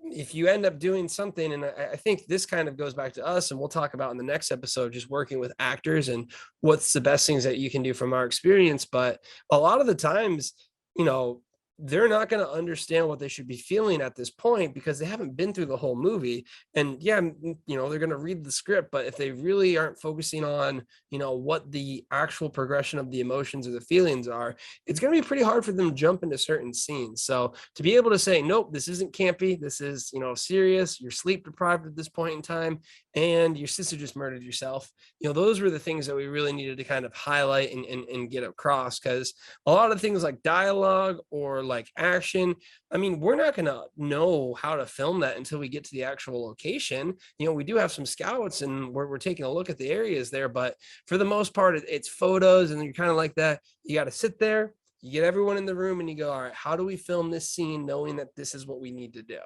if you end up doing something, and I think this kind of goes back to us, and we'll talk about in the next episode, just working with actors and what's the best things that you can do from our experience. But a lot of the times, you know, they're not going to understand what they should be feeling at this point because they haven't been through the whole movie. And yeah, they're going to read the script, but if they really aren't focusing on, what the actual progression of the emotions or the feelings are, it's going to be pretty hard for them to jump into certain scenes. So to be able to say, nope, this isn't campy, this is, serious, you're sleep deprived at this point in time, and your sister just murdered yourself. Those were the things that we really needed to kind of highlight and get across, because a lot of things like dialogue or like action, I mean, we're not going to know how to film that until we get to the actual location. We do have some scouts and we're taking a look at the areas there, but for the most part, it's photos, and you're kind of like that. You got to sit there, you get everyone in the room, and you go, all right, how do we film this scene knowing that this is what we need to do?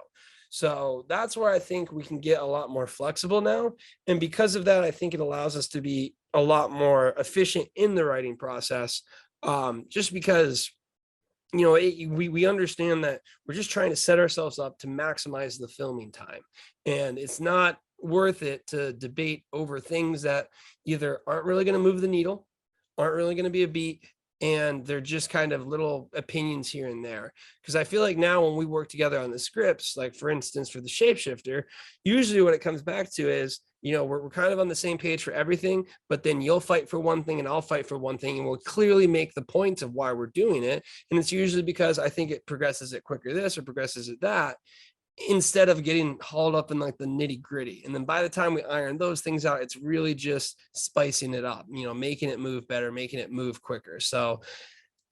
So that's where I think we can get a lot more flexible now. And because of that, I think it allows us to be a lot more efficient in the writing process. Just because, we understand that we're just trying to set ourselves up to maximize the filming time. And it's not worth it to debate over things that either aren't really going to move the needle, aren't really going to be a beat, and they're just kind of little opinions here and there. Because I feel like now when we work together on the scripts, like for instance, for the Shapeshifter, usually what it comes back to is, we're kind of on the same page for everything, but then you'll fight for one thing and I'll fight for one thing, and we'll clearly make the points of why we're doing it. And it's usually because I think it progresses it quicker this or progresses it that, instead of getting hauled up in like the nitty gritty. And then by the time we iron those things out, it's really just spicing it up, making it move better, making it move quicker. So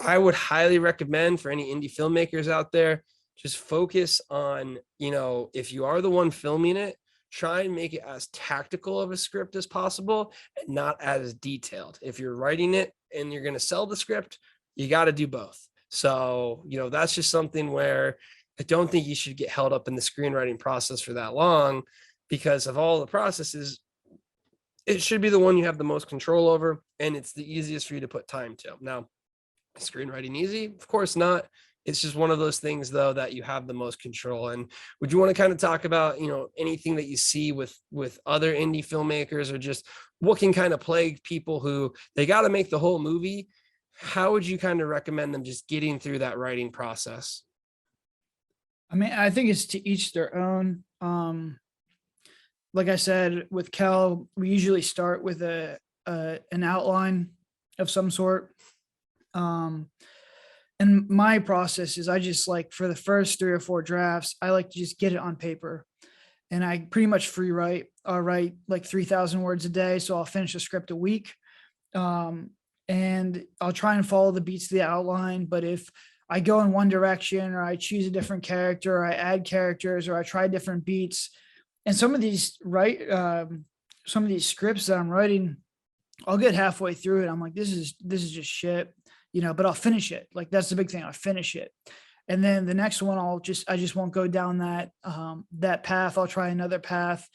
I would highly recommend for any indie filmmakers out there, just focus on, if you are the one filming it, try and make it as tactical of a script as possible and not as detailed. If you're writing it and you're going to sell the script, you got to do both. So, that's just something where I don't think you should get held up in the screenwriting process for that long, because of all the processes, it should be the one you have the most control over, and it's the easiest for you to put time to. Now, is screenwriting easy? Of course not. It's just one of those things, though, that you have the most control. And would you want to kind of talk about, anything that you see with other indie filmmakers, or just what can kind of plague people who they got to make the whole movie? How would you kind of recommend them just getting through that writing process? I mean, I think it's to each their own. Like I said, with Kel, we usually start with an outline of some sort. And my process is I just like, for the first 3 or 4 drafts, I like to just get it on paper, and I pretty much free write. I'll write like 3,000 words a day. So I'll finish a script a week. And I'll try and follow the beats of the outline. But if I go in one direction, or I choose a different character, or I add characters, or I try different beats, and some of these scripts that I'm writing, I'll get halfway through it, I'm like, this is just shit, but I'll finish it. Like, that's the big thing. I'll finish it. And then the next one, I just won't go down that path. I'll try another path.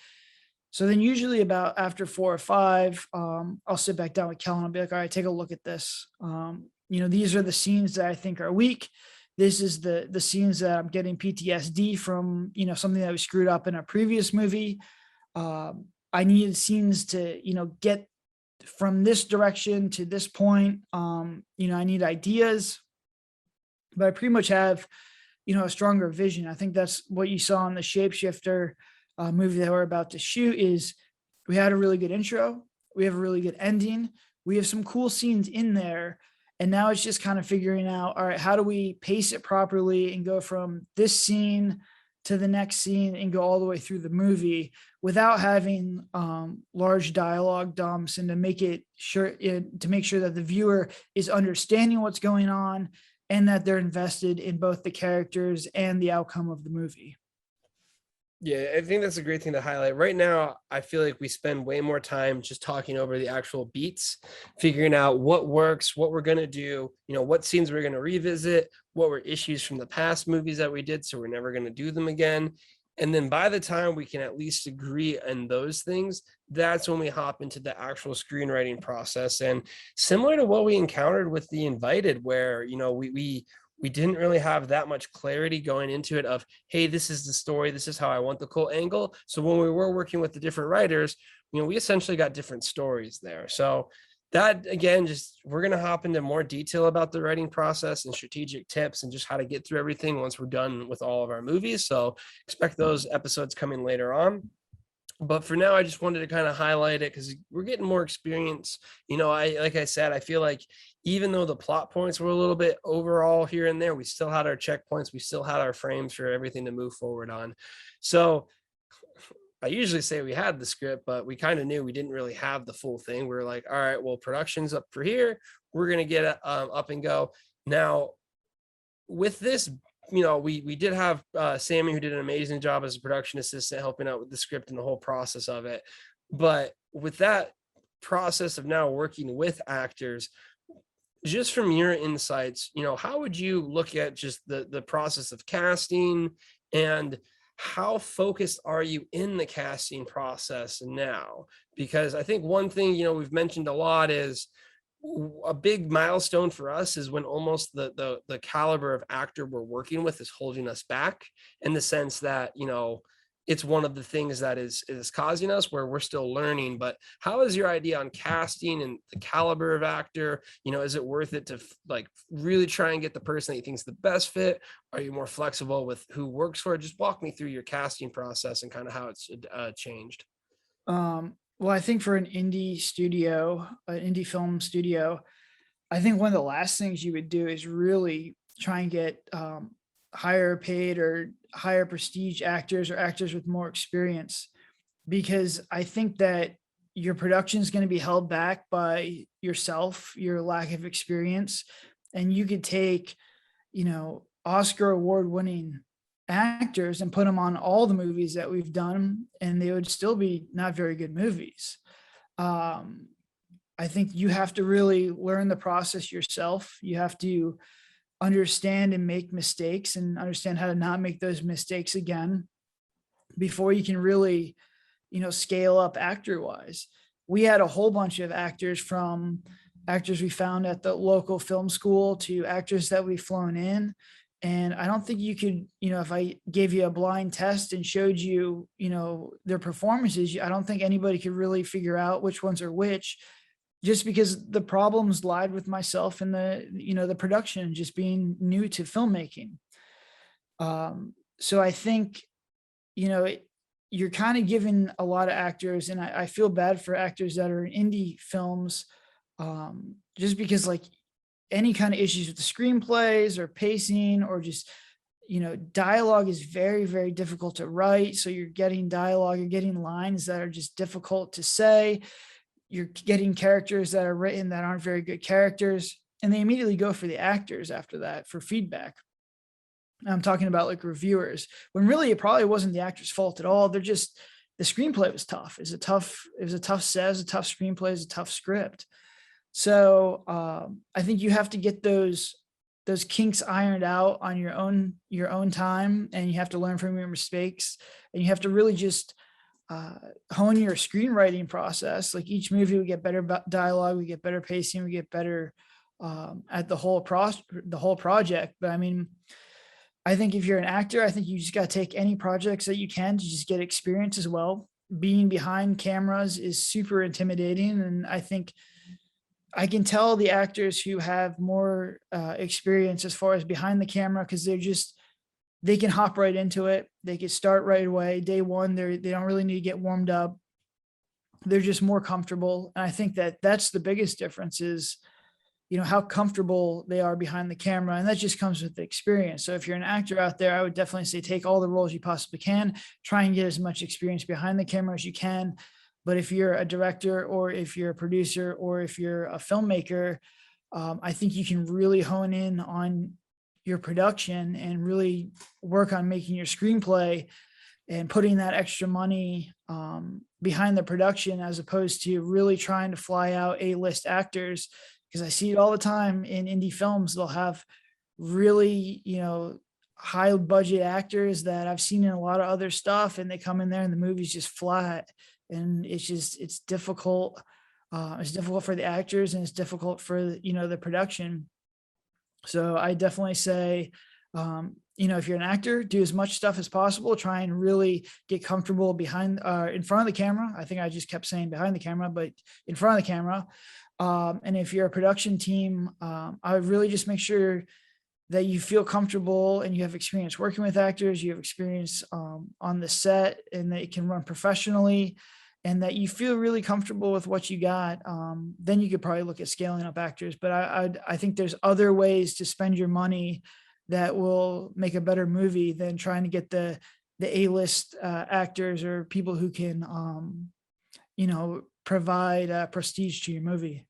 So then usually about after 4 or 5, I'll sit back down with Kellen. I'll be like, all right, take a look at this. These are the scenes that I think are weak. This is the scenes that I'm getting PTSD from, something that was screwed up in a previous movie. I needed scenes to, get from this direction to this point. I need ideas. but I pretty much have, a stronger vision. I think that's what you saw in the Shapeshifter movie that we're about to shoot. Is we had a really good intro, we have a really good ending, we have some cool scenes in there, and now it's just kind of figuring out, all right, how do we pace it properly and go from this scene to the next scene and go all the way through the movie without having large dialogue dumps, and to make sure that the viewer is understanding what's going on and that they're invested in both the characters and the outcome of the movie. Yeah, I think that's a great thing to highlight. Right now, I feel like we spend way more time just talking over the actual beats, figuring out what works, what we're going to do, what scenes we're going to revisit, what were issues from the past movies that we did, so we're never going to do them again. And then by the time we can at least agree on those things, that's when we hop into the actual screenwriting process. And similar to what we encountered with The Invited, where, we didn't really have that much clarity going into it of, hey, this is the story, this is how I want the Colt angle. So when we were working with the different writers, we essentially got different stories there. So that, again, just we're going to hop into more detail about the writing process and strategic tips and just how to get through everything once we're done with all of our movies. So expect those episodes coming later on. But for now, I just wanted to kind of highlight it because we're getting more experience. Like I said, I feel like even though the plot points were a little bit overall here and there, we still had our checkpoints. We still had our frames for everything to move forward on. So I usually say we had the script, but we kind of knew we didn't really have the full thing. We were like, all right, well, production's up for here. We're going to get it up and go. Now, with this, we did have Sammy, who did an amazing job as a production assistant, helping out with the script and the whole process of it. But with that process of now working with actors, just from your insights, how would you look at just the process of casting, and how focused are you in the casting process now? Because I think one thing, we've mentioned a lot is a big milestone for us is when almost the caliber of actor we're working with is holding us back, in the sense that, it's one of the things that is causing us, where we're still learning. But how is your idea on casting and the caliber of actor? Is it worth it to really try and get the person that you think is the best fit? Are you more flexible with who works for it? Just walk me through your casting process and kind of how it's changed. Well, I think for an indie film studio, I think one of the last things you would do is really try and get higher paid or higher prestige actors, or actors with more experience, because I think that your production is going to be held back by yourself, your lack of experience. And you could take, Oscar award winning actors and put them on all the movies that we've done, and they would still be not very good movies. I think you have to really learn the process yourself. You have to understand and make mistakes, and understand how to not make those mistakes again before you can really, scale up actor wise. We had a whole bunch of actors, from actors we found at the local film school to actors that we've flown in. And I don't think you could, if I gave you a blind test and showed you, their performances, I don't think anybody could really figure out which ones are which, just because the problems lied with myself and the production, just being new to filmmaking. So I think, you're kind of giving a lot of actors, and I feel bad for actors that are in indie films, just because any kind of issues with the screenplays or pacing, or just, dialogue is very, very difficult to write. So you're getting dialogue, you're getting lines that are just difficult to say. You're getting characters that are written that aren't very good characters, and they immediately go for the actors after that for feedback. I'm talking about reviewers, when really it probably wasn't the actor's fault at all. They're just, the screenplay was tough. It was a tough set, it was a tough screenplay, it was a tough script. So I think you have to get those kinks ironed out on your own time, and you have to learn from your mistakes, and you have to really just hone your screenwriting process. Each movie, we get better dialogue, we get better pacing, we get better at the whole project. But I mean, I think if you're an actor, I think you just got to take any projects that you can to just get experience as well. Being behind cameras is super intimidating, and I think I can tell the actors who have more experience as far as behind the camera, because they can hop right into it. They can start right away. Day one, they don't really need to get warmed up. They're just more comfortable. And I think that that's the biggest difference is, how comfortable they are behind the camera. And that just comes with the experience. So if you're an actor out there, I would definitely say take all the roles you possibly can, try and get as much experience behind the camera as you can. But if you're a director or if you're a producer or if you're a filmmaker, I think you can really hone in on your production and really work on making your screenplay and putting that extra money behind the production, as opposed to really trying to fly out A-list actors. Because I see it all the time in indie films. They'll have really, high budget actors that I've seen in a lot of other stuff, and they come in there and the movie's just flat. And it's difficult. It's difficult for the actors and it's difficult for, the production. So I definitely say, if you're an actor, do as much stuff as possible. Try and really get comfortable behind, in front of the camera. I think I just kept saying behind the camera, but in front of the camera. And if you're a production team, I would really just make sure that you feel comfortable and you have experience working with actors, you have experience on the set, and that it can run professionally, and that you feel really comfortable with what you got. Then you could probably look at scaling up actors. But I think there's other ways to spend your money that will make a better movie than trying to get the A-list actors or people who can, provide prestige to your movie.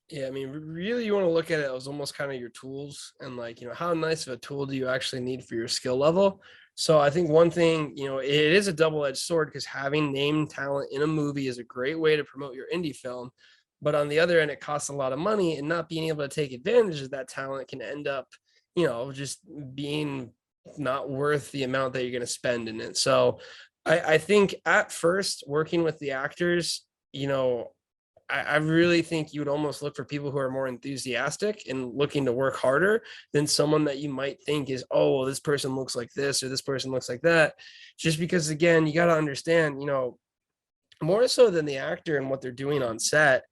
Yeah, I mean, really, you want to look at it as almost kind of your tools and like, how nice of a tool do you actually need for your skill level? So I think one thing, it is a double-edged sword because having name talent in a movie is a great way to promote your indie film. But on the other end, it costs a lot of money, and not being able to take advantage of that talent can end up, just being not worth the amount that you're going to spend in it. So I think at first, working with the actors, I really think you would almost look for people who are more enthusiastic and looking to work harder than someone that you might think is, oh, well, this person looks like this or this person looks like that. Just because, again, you got to understand, more so than the actor and what they're doing on set,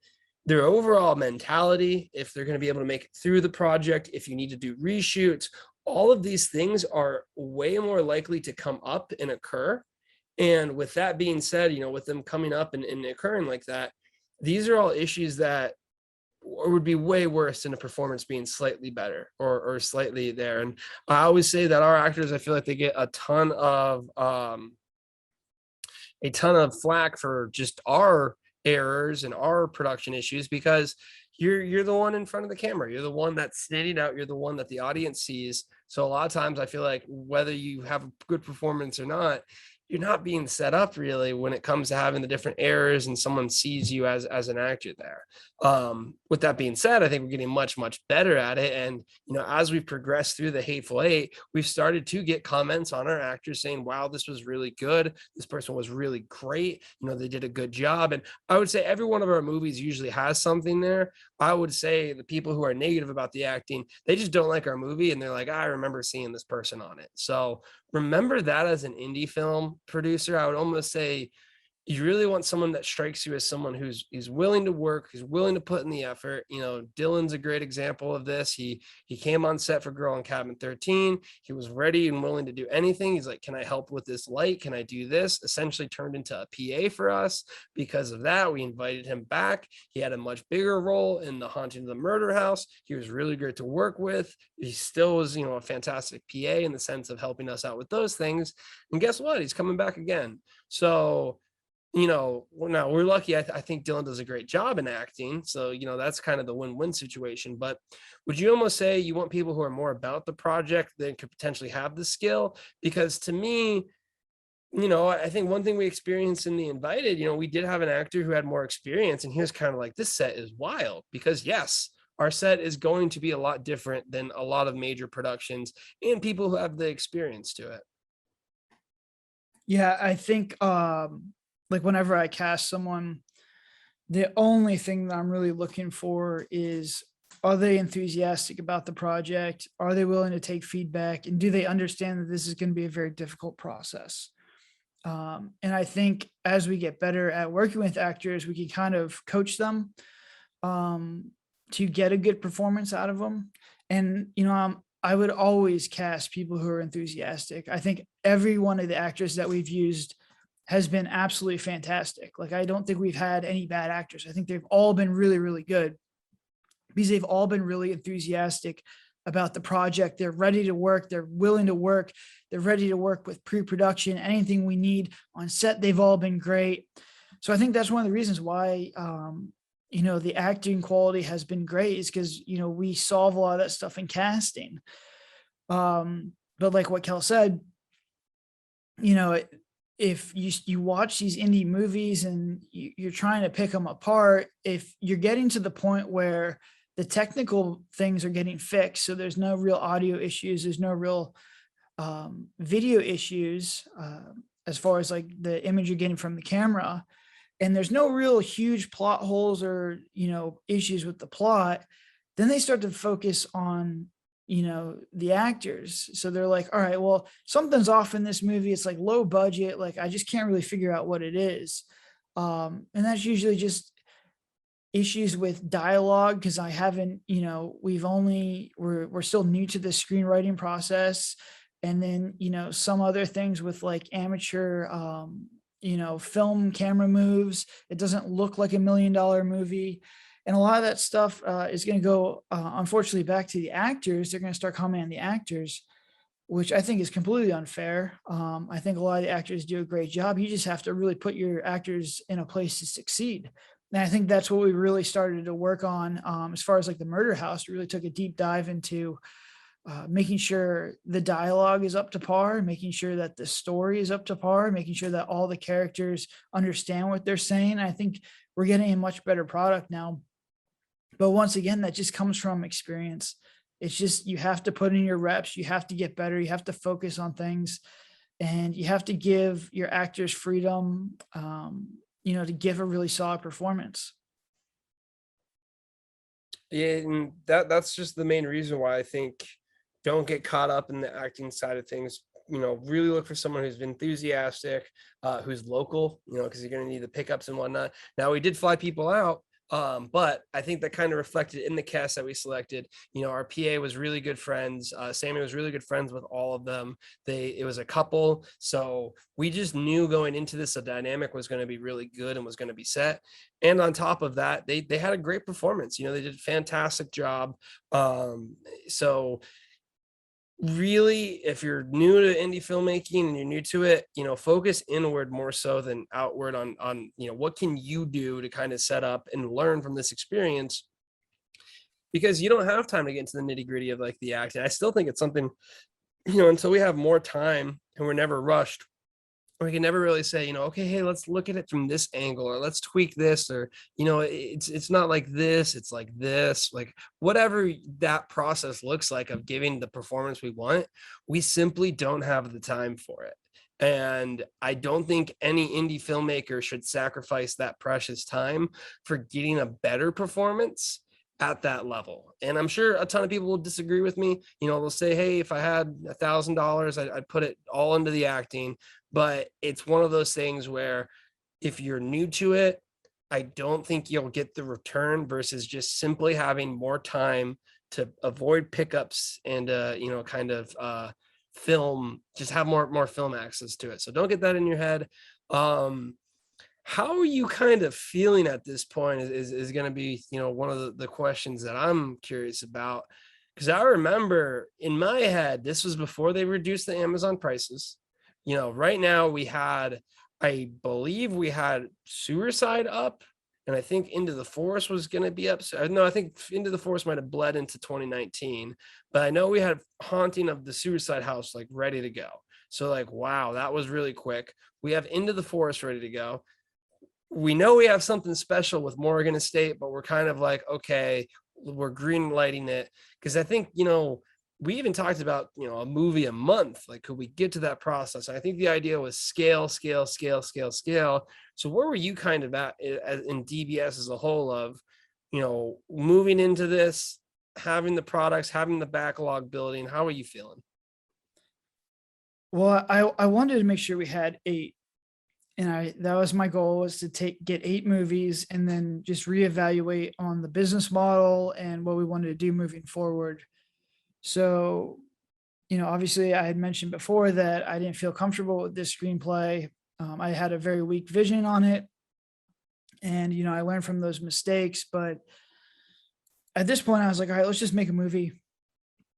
their overall mentality, if they're going to be able to make it through the project, if you need to do reshoots, all of these things are way more likely to come up and occur. And with that being said, with them coming up and occurring like that, these are all issues that would be way worse than a performance being slightly better or slightly there. And I always say that our actors, I feel like they get a ton of flack for just our errors and our production issues, because you're the one in front of the camera. You're the one that's standing out. You're the one that the audience sees. So a lot of times I feel like whether you have a good performance or not, you're not being set up really when it comes to having the different errors and someone sees you as an actor there. With that being said, I think we're getting much, much better at it. And, as we've progressed through the Hateful Eight, we've started to get comments on our actors saying, wow, this was really good. This person was really great. They did a good job. And I would say every one of our movies usually has something there. I would say the people who are negative about the acting, they just don't like our movie. And they're like, I remember seeing this person on it. So remember that as an indie film producer, I would almost say you really want someone that strikes you as someone who's willing to work, who's willing to put in the effort. Dylan's a great example of this. He came on set for Girl in Cabin 13. He was ready and willing to do anything. He's like, can I help with this light? Can I do this? Essentially turned into a PA for us. Because of that, we invited him back. He had a much bigger role in The Haunting of the Murder House. He was really great to work with. He still was, a fantastic PA in the sense of helping us out with those things. And guess what? He's coming back again. So now we're lucky. I think Dylan does a great job in acting. So, that's kind of the win-win situation. But would you almost say you want people who are more about the project that could potentially have the skill? Because to me, I think one thing we experienced in The Invited, we did have an actor who had more experience, and he was kind of like, this set is wild. Because yes, our set is going to be a lot different than a lot of major productions and people who have the experience to it. Yeah, I think like whenever I cast someone, the only thing that I'm really looking for is, are they enthusiastic about the project? Are they willing to take feedback? And do they understand that this is going to be a very difficult process? And I think as we get better at working with actors, we can kind of coach them. to get a good performance out of them. And, I would always cast people who are enthusiastic. I think every one of the actors that we've used has been absolutely fantastic. Like, I don't think we've had any bad actors. I think they've all been really, really good because they've all been really enthusiastic about the project. They're ready to work. They're willing to work. They're ready to work with pre-production, anything we need on set. They've all been great. So I think that's one of the reasons why, the acting quality has been great, is because, we solve a lot of that stuff in casting. But like what Kel said, you know, if you watch these indie movies and you're trying to pick them apart, if you're getting to the point where the technical things are getting fixed, so there's no real audio issues, there's no real video issues, as far as like the image you're getting from the camera, and there's no real huge plot holes or issues with the plot, then they start to focus on the actors. So they're like, all right, well, something's off in this movie. It's like low budget, like I just can't really figure out what it is. And that's usually just issues with dialogue, because I haven't, we're still new to the screenwriting process. And then some other things with like amateur film camera moves. It doesn't look like $1 million movie. And a lot of that stuff is going to go, unfortunately, back to the actors. They're going to start commenting on the actors, which I think is completely unfair. I think a lot of the actors do a great job. You just have to really put your actors in a place to succeed. And I think that's what we really started to work on, as far as like the Murder House. We really took a deep dive into making sure the dialogue is up to par, making sure that the story is up to par, making sure that all the characters understand what they're saying. I think we're getting a much better product now. But once again, that just comes from experience. It's just, you have to put in your reps, you have to get better, you have to focus on things, and you have to give your actors freedom, to give a really solid performance. Yeah, and that's just the main reason why I think don't get caught up in the acting side of things. Really look for someone who's enthusiastic, who's local, because you're going to need the pickups and whatnot. Now, we did fly people out, but I think that kind of reflected in the cast that we selected. Our PA was really good friends. Sammy was really good friends with all of them. It was a couple. So we just knew going into this, the dynamic was going to be really good and was going to be set. And on top of that, they had a great performance. They did a fantastic job. So really, if you're new to indie filmmaking and you're new to it, focus inward more so than outward on what can you do to kind of set up and learn from this experience, because you don't have time to get into the nitty gritty of like the acting. I still think it's something, until we have more time and we're never rushed, we can never really say, okay, hey, let's look at it from this angle, or let's tweak this, or, it's not like this, it's like this, like whatever that process looks like of giving the performance we want, we simply don't have the time for it. And I don't think any indie filmmaker should sacrifice that precious time for getting a better performance at that level. And I'm sure a ton of people will disagree with me. They'll say, hey, if I had $1,000, I'd put it all into the acting. But it's one of those things where if you're new to it, I don't think you'll get the return versus just simply having more time to avoid pickups and film, just have more film access to it. So don't get that in your head. How are you kind of feeling at this point is going to be, one of the questions that I'm curious about, because I remember in my head, this was before they reduced the Amazon prices. Right now I believe we had Suicide up, and I think Into the Forest was going to be up. No, I think Into the Forest might have bled into 2019, but I know we had Haunting of the Suicide House like ready to go. So like, wow, that was really quick. We have Into the Forest ready to go. We know we have something special with Morgan Estate, but we're kind of like, okay, we're green lighting it. Because I think, we even talked about, a movie a month. Like, could we get to that process? And I think the idea was scale. So where were you kind of at in DBS as a whole of, moving into this, having the products, having the backlog building? How are you feeling? Well, I wanted to make sure we had a And that was my goal, was to get 8 movies and then just reevaluate on the business model and what we wanted to do moving forward. So, obviously I had mentioned before that I didn't feel comfortable with this screenplay. I had a very weak vision on it, and I learned from those mistakes. But at this point, I was like, all right, let's just make a movie.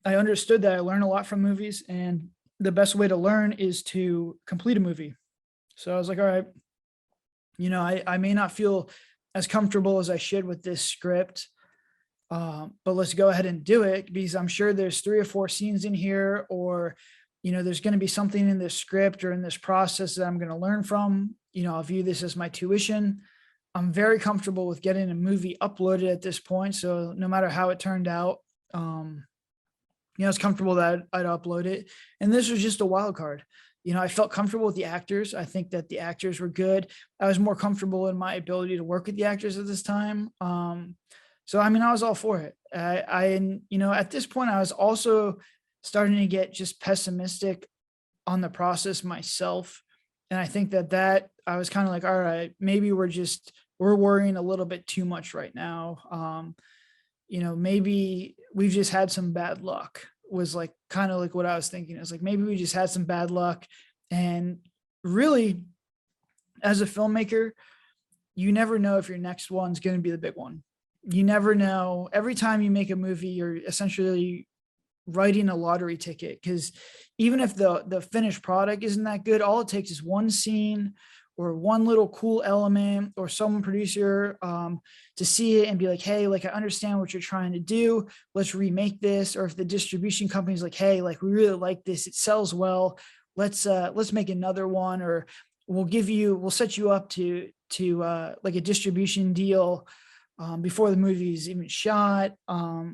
I understood that I learn a lot from movies, and the best way to learn is to complete a movie. So I was like, all right, I may not feel as comfortable as I should with this script, but let's go ahead and do it, because I'm sure there's 3 or 4 scenes in here, or, there's going to be something in this script or in this process that I'm going to learn from. I'll view this as my tuition. I'm very comfortable with getting a movie uploaded at this point. So no matter how it turned out, it's comfortable that I'd upload it. And this was just a wild card. I felt comfortable with the actors. I think that the actors were good. I was more comfortable in my ability to work with the actors at this time. So, I mean, I was all for it. At this point, I was also starting to get just pessimistic on the process myself. And I think that I was kind of like, all right, maybe we're worrying a little bit too much right now. Maybe we've just had some bad luck, was like kind of like what I was thinking. It's like, maybe we just had some bad luck. And really, as a filmmaker, you never know if your next one's going to be the big one. You never know. Every time you make a movie, you're essentially writing a lottery ticket, because even if the finished product isn't that good, all it takes is one scene or one little cool element or some producer to see it and be like, hey, like, I understand what you're trying to do. Let's remake this. Or if the distribution company's like, hey, like, we really like this, it sells well, let's make another one, or we'll set you up to like a distribution deal before the movie's even shot.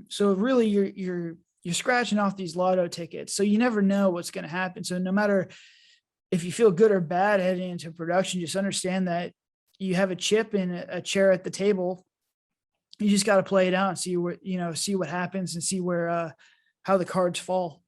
So really you're scratching off these lotto tickets. So you never know what's going to happen. So no matter if you feel good or bad heading into production, just understand that you have a chip and a chair at the table. You just got to play it out and see what happens, and see where, how the cards fall.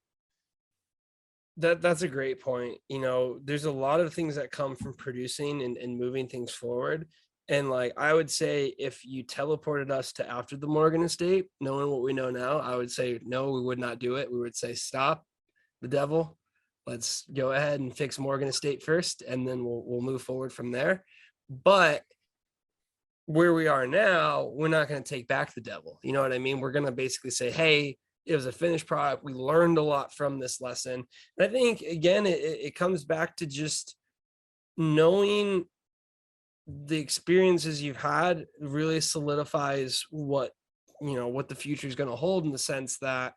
That's a great point. There's a lot of things that come from producing and moving things forward. And like, I would say, if you teleported us to after the Morgan estate, knowing what we know now, I would say, no, we would not do it. We would say, stop the devil. Let's go ahead and fix Morgan estate first, and then we'll move forward from there. But where we are now, we're not going to take back the devil. You know what I mean? We're going to basically say, hey, it was a finished product. We learned a lot from this lesson. And I think, again, it comes back to just knowing the experiences you've had really solidifies what the future is going to hold, in the sense that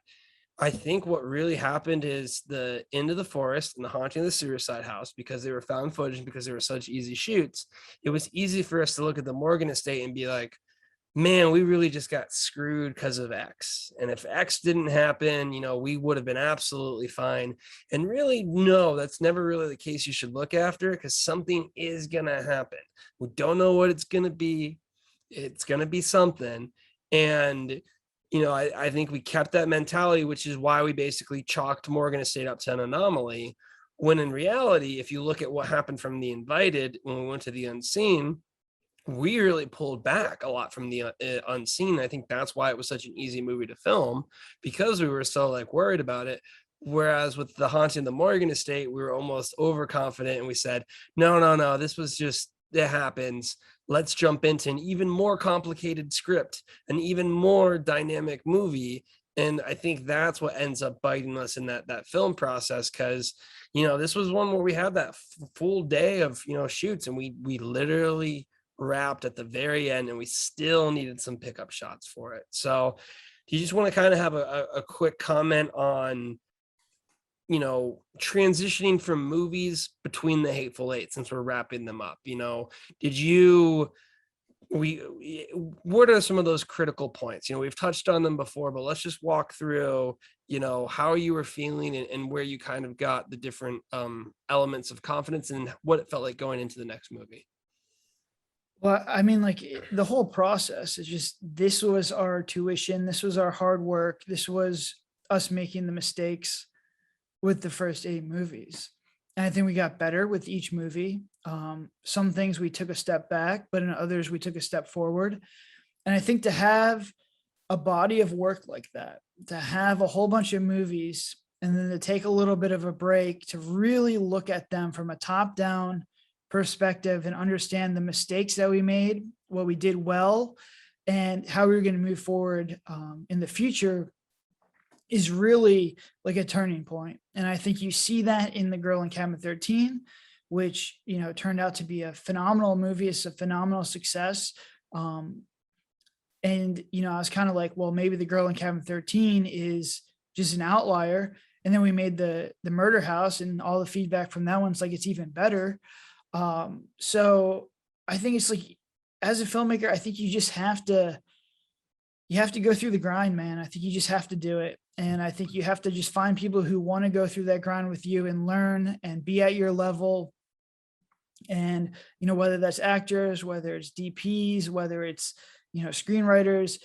I think what really happened is the End of the Forest and The Haunting of the Suicide House, because they were found footage, because they were such easy shoots, it was easy for us to look at the Morgan estate and be like, man, we really just got screwed because of X. And if X didn't happen, we would have been absolutely fine. And really, no, that's never really the case you should look after, because something is going to happen. We don't know what it's going to be. It's going to be something. And, I think we kept that mentality, which is why we basically chalked Morgan Estate up to an anomaly. When in reality, if you look at what happened from The Invited when we went to The Unseen, we really pulled back a lot from The Unseen. I think that's why it was such an easy movie to film, because we were so like worried about it. Whereas with The Haunting of the Morgan estate, we were almost overconfident, and we said, no, this was just, it happens. Let's jump into an even more complicated script, an even more dynamic movie. And I think that's what ends up biting us in that film process. Cause this was one where we had that full day of, shoots, and we literally wrapped at the very end, and we still needed some pickup shots for it. So do you just want to kind of have a quick comment on transitioning from movies between the Hateful Eight, since we're wrapping them up? What are some of those critical points? We've touched on them before, but let's just walk through how you were feeling, and where you kind of got the different elements of confidence, and what it felt like going into the next movie. Well, I mean, like, the whole process is just, this was our tuition. This was our hard work. This was us making the mistakes with the first 8 movies. And I think we got better with each movie. Some things we took a step back, but in others we took a step forward. And I think to have a body of work like that, to have a whole bunch of movies and then to take a little bit of a break to really look at them from a top down perspective and understand the mistakes that we made, what we did well, and how we were going to move forward in the future is really like a turning point. And I think you see that in The Girl in Cabin 13, which, you know, turned out to be a phenomenal movie. It's a phenomenal success. And, you know, I was kind of like, well, maybe The Girl in Cabin 13 is just an outlier. And then we made the Murder House, and all the feedback from that one's like, it's even better. So I think it's like, as a filmmaker, I think you just you have to go through the grind, man. I think you just have to do it. And I think you have to just find people who want to go through that grind with you and learn and be at your level. And, you know, whether that's actors, whether it's DPs, whether it's, you know, screenwriters,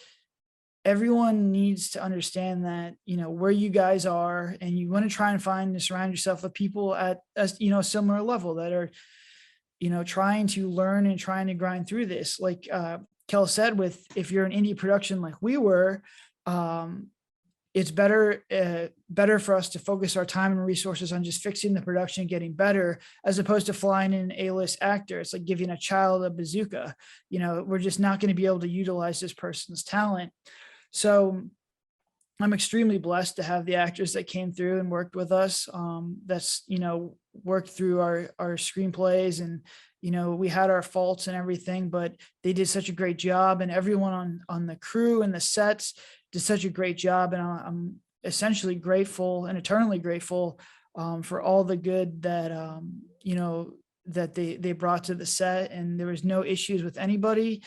everyone needs to understand that, you know, where you guys are, and you want to try and find and surround yourself with people at a, you know, similar level that are, you know, trying to learn and trying to grind through this. Like Kel said, if you're an indie production like we were, it's better for us to focus our time and resources on just fixing the production, getting better, as opposed to flying in an A-list actor. It's like giving a child a bazooka. You know, we're just not going to be able to utilize this person's talent. So I'm extremely blessed to have the actors that came through and worked with us. That's, you know, worked through our screenplays, and, you know, we had our faults and everything, but they did such a great job, and everyone on the crew and the sets did such a great job. And I'm essentially grateful and eternally grateful for all the good that, you know, that they brought to the set, and there was no issues with anybody.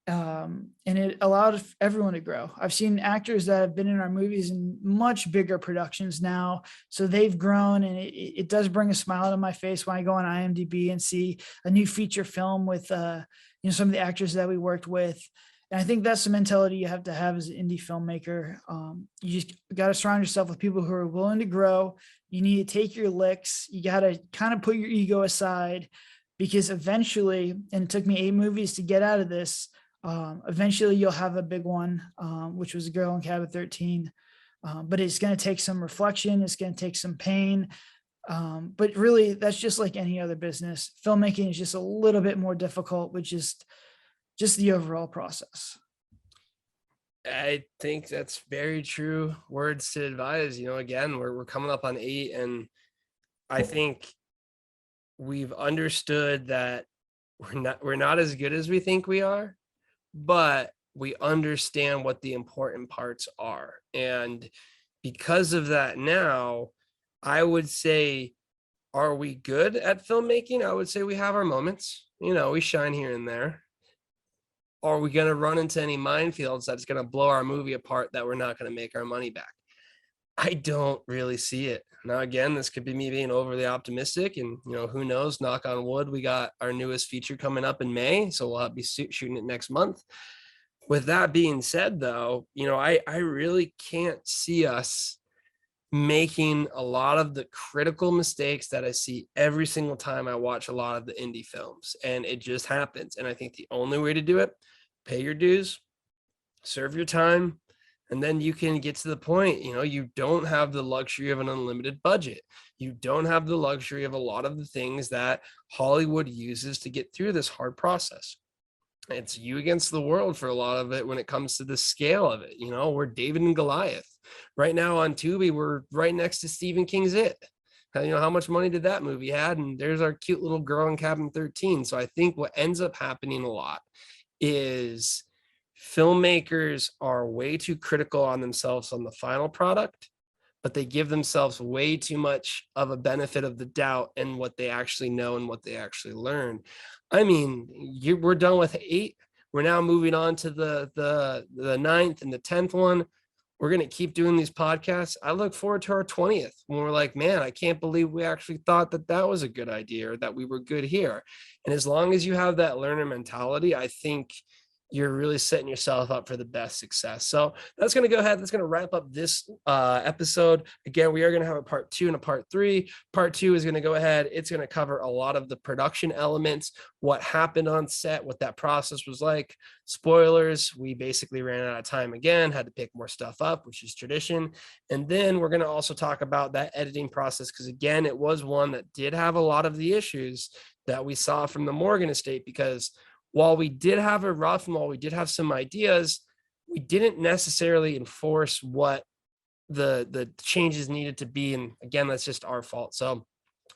And it allowed everyone to grow. I've seen actors that have been in our movies in much bigger productions now, so they've grown, and it does bring a smile to my face when I go on IMDb and see a new feature film with, you know, some of the actors that we worked with. And I think that's the mentality you have to have as an indie filmmaker. You just got to surround yourself with people who are willing to grow. You need to take your licks. You got to kind of put your ego aside, because eventually, and it took me 8 movies to get out of this, eventually you'll have a big one, which was A Girl in Cabin 13. But it's going to take some reflection. It's going to take some pain. But really, that's just like any other business. Filmmaking is just a little bit more difficult, which is just the overall process. I think that's very true words to advise. You know, again, we're coming up on 8, and I think we've understood that we're not as good as we think we are, but we understand what the important parts are. And because of that, now I would say, are we good at filmmaking? I would say we have our moments. You know, we shine here and there. Are we going to run into any minefields that's going to blow our movie apart that we're not going to make our money back? I don't really see it. Now, again, this could be me being overly optimistic, and, you know, who knows, knock on wood, we got our newest feature coming up in May, so we'll be shooting it next month. With that being said, though, you know, I really can't see us making a lot of the critical mistakes that I see every single time I watch a lot of the indie films, and it just happens. And I think the only way to do it, pay your dues, serve your time, and then you can get to the point. You know, you don't have the luxury of an unlimited budget. You don't have the luxury of a lot of the things that Hollywood uses to get through this hard process. It's you against the world for a lot of it when it comes to the scale of it. You know, we're David and Goliath. Right now on Tubi, we're right next to Stephen King's It. You know, how much money did that movie had? And there's our cute little Girl in Cabin 13. So I think what ends up happening a lot is filmmakers are way too critical on themselves on the final product, but they give themselves way too much of a benefit of the doubt in what they actually know and what they actually learn. I mean, we're done with 8. We're now moving on to the 9th and the 10th one. We're going to keep doing these podcasts. I look forward to our 20th when we're like, man, I can't believe we actually thought that was a good idea, or that we were good here. And as long as you have that learner mentality, I think you're really setting yourself up for the best success. So that's going to go ahead. That's going to wrap up this episode. Again, we are going to have a part 2 and a part 3. Part 2 is going to go ahead. It's going to cover a lot of the production elements, what happened on set, what that process was like. Spoilers, we basically ran out of time again, had to pick more stuff up, which is tradition. And then we're going to also talk about that editing process, because again, it was one that did have a lot of the issues that we saw from the Morgan estate, because while we did have a rough and while we did have some ideas, we didn't necessarily enforce what the changes needed to be. And again, that's just our fault. So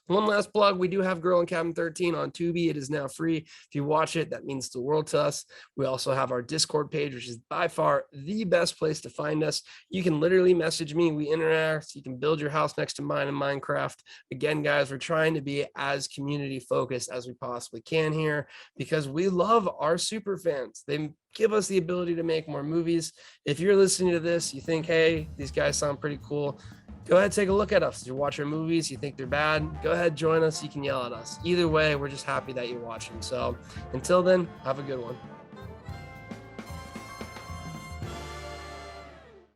one last plug, we do have Girl in Cabin 13 on Tubi. It is now free. If you watch it, that means the world to us. We also have our Discord page, which is by far the best place to find us. You can literally message me. We interact. You can build your house next to mine in Minecraft. Again, guys, we're trying to be as community focused as we possibly can here, because we love our super fans. They give us the ability to make more movies. If you're listening to this, you think, hey, these guys sound pretty cool, go ahead, take a look at us. You watch our movies, you think they're bad, go ahead, join us. You can yell at us. Either way, we're just happy that you're watching. So until then, have a good one.